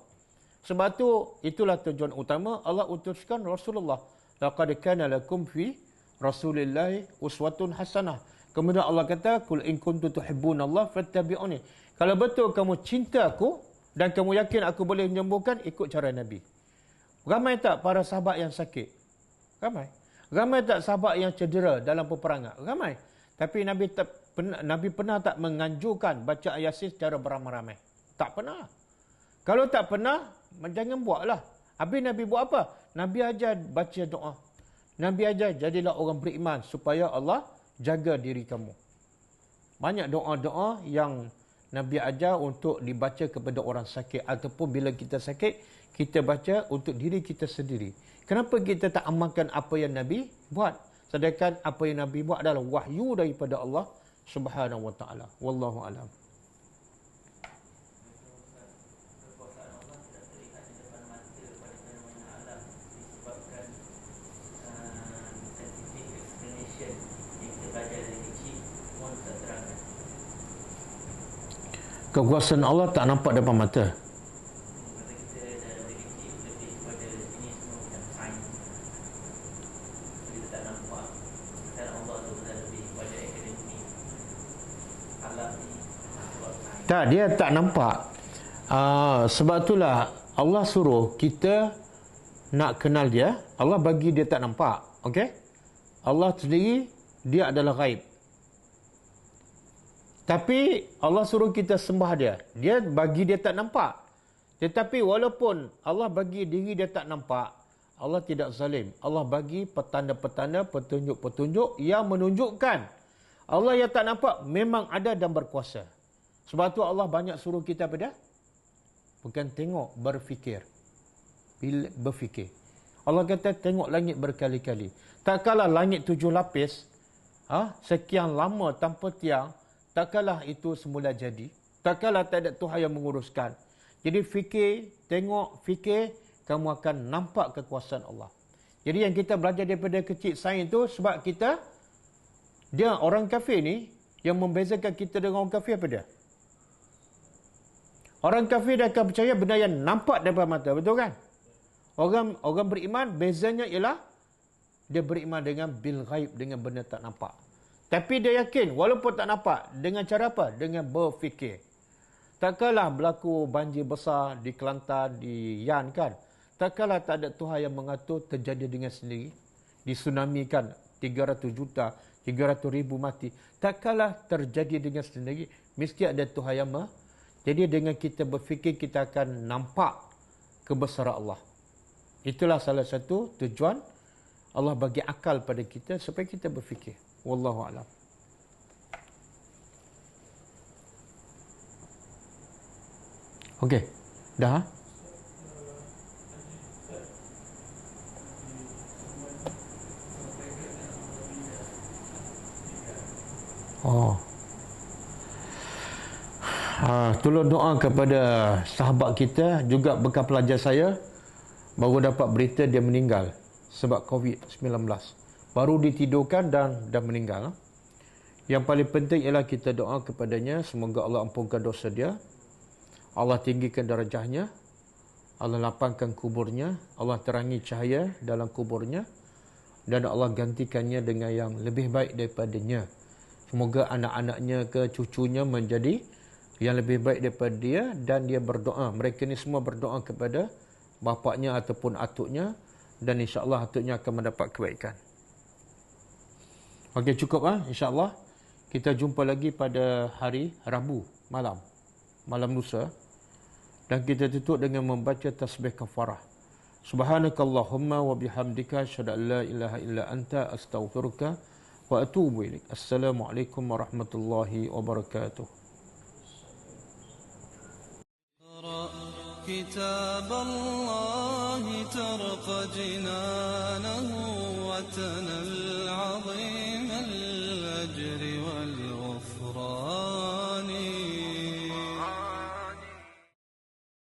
Speaker 1: Sebab tu itulah tujuan utama Allah utuskan Rasulullah. Laqad kana lakum fi Rasulillahi uswatun hasanah. Kemudian Allah kata, "Qul in kuntum tuhibbunallaha fattabi'uni." Kalau betul kamu cinta aku dan kamu yakin aku boleh menyembuhkan, ikut cara Nabi. Ramai tak para sahabat yang sakit? Ramai. Ramai tak sahabat yang cedera dalam peperangan? Ramai. Tapi Nabi pernah tak menganjurkan baca Yasin secara beramai-ramai? Tak pernah. Kalau tak pernah, jangan buatlah. Habis Nabi buat apa? Nabi ajar baca doa. Nabi ajar jadilah orang beriman supaya Allah jaga diri kamu. Banyak doa-doa yang Nabi ajar untuk dibaca kepada orang sakit, ataupun bila kita sakit, kita baca untuk diri kita sendiri. Kenapa kita tak amalkan apa yang Nabi buat? Sedangkan apa yang Nabi buat adalah wahyu daripada Allah Subhanahu wa taala. Wallahu alam.
Speaker 4: Kekuasaan Allah tidak terlihat di depan mata pada fenomena alam disebabkan scientific explanation yang kita belajar dari kecil pun tak terangkan.
Speaker 1: Kekuasaan Allah tak nampak depan mata.
Speaker 4: Masa kita dari kecil lebih kepada ini semua macam sains. Kita tak nampak kekuasaan Allah tu lebih kepada akademik. Alam ni sebab sains.
Speaker 1: Tak, dia tak nampak. Sebab itulah Allah suruh kita nak kenal dia. Allah bagi dia tak nampak. Okey? Allah sendiri, dia adalah ghaib. Tapi Allah suruh kita sembah dia. Dia bagi dia tak nampak. Tetapi walaupun Allah bagi diri dia tak nampak, Allah tidak zalim. Allah bagi petanda-petanda, petunjuk-petunjuk yang menunjukkan Allah yang tak nampak memang ada dan berkuasa. Sebab tu Allah banyak suruh kita apa dia? Bukan tengok, berfikir. Berfikir. Allah kata tengok langit berkali-kali. Tak kalah langit 7 lapis, sekian lama tanpa tiang, tak kalah itu semula jadi. Tak kalah tak ada Tuhan yang menguruskan. Jadi fikir, tengok, fikir, kamu akan nampak kekuasaan Allah. Jadi yang kita belajar daripada kecil sains itu sebab kita, dia orang kafir ni, yang membezakan kita dengan orang kafir apa dia? Orang kafir dia akan percaya benda yang nampak depan mata, betul kan? Orang beriman, bezanya ialah dia beriman dengan bil ghaib, dengan benda tak nampak. Tapi dia yakin, walaupun tak nampak, dengan cara apa? Dengan berfikir. Tak kalah berlaku banjir besar di Kelantan, di Yan kan? Tak kalah tak ada Tuhan yang mengatur, terjadi dengan sendiri. Di tsunami kan, 300 juta, 300 ribu mati. Tak kalah terjadi dengan sendiri, mesti ada Tuhan yang Jadi dengan kita berfikir, kita akan nampak kebesaran Allah. Itulah salah satu tujuan Allah bagi akal pada kita supaya kita berfikir. Wallahu a'lam. Okey. Dah? Oh. Tolong doa kepada sahabat kita, juga bekas pelajar saya, baru dapat berita dia meninggal sebab COVID-19. baru ditidurkan dan meninggal. Yang paling penting ialah kita doa kepadanya, semoga Allah ampunkan dosa dia, Allah tinggikan darjahnya, Allah lapangkan kuburnya, Allah terangi cahaya dalam kuburnya, dan Allah gantikannya dengan yang lebih baik daripadanya. Semoga anak-anaknya ke cucunya menjadi yang lebih baik daripada dia, dan dia berdoa. Mereka ni semua berdoa kepada bapaknya ataupun atuknya, dan insya-Allah atuknya akan mendapat kebaikan. Okey, cukup insya-Allah. Kita jumpa lagi pada hari Rabu malam lusa, dan kita tutup dengan membaca tasbih kafarah. Subhanakallahumma wa bihamdika asyhadu an la ilaha illa anta astaghfiruka wa atubu ilaik. Assalamualaikum warahmatullahi wabarakatuh.
Speaker 5: كتاب الله ترق جنانه وتنى العظيم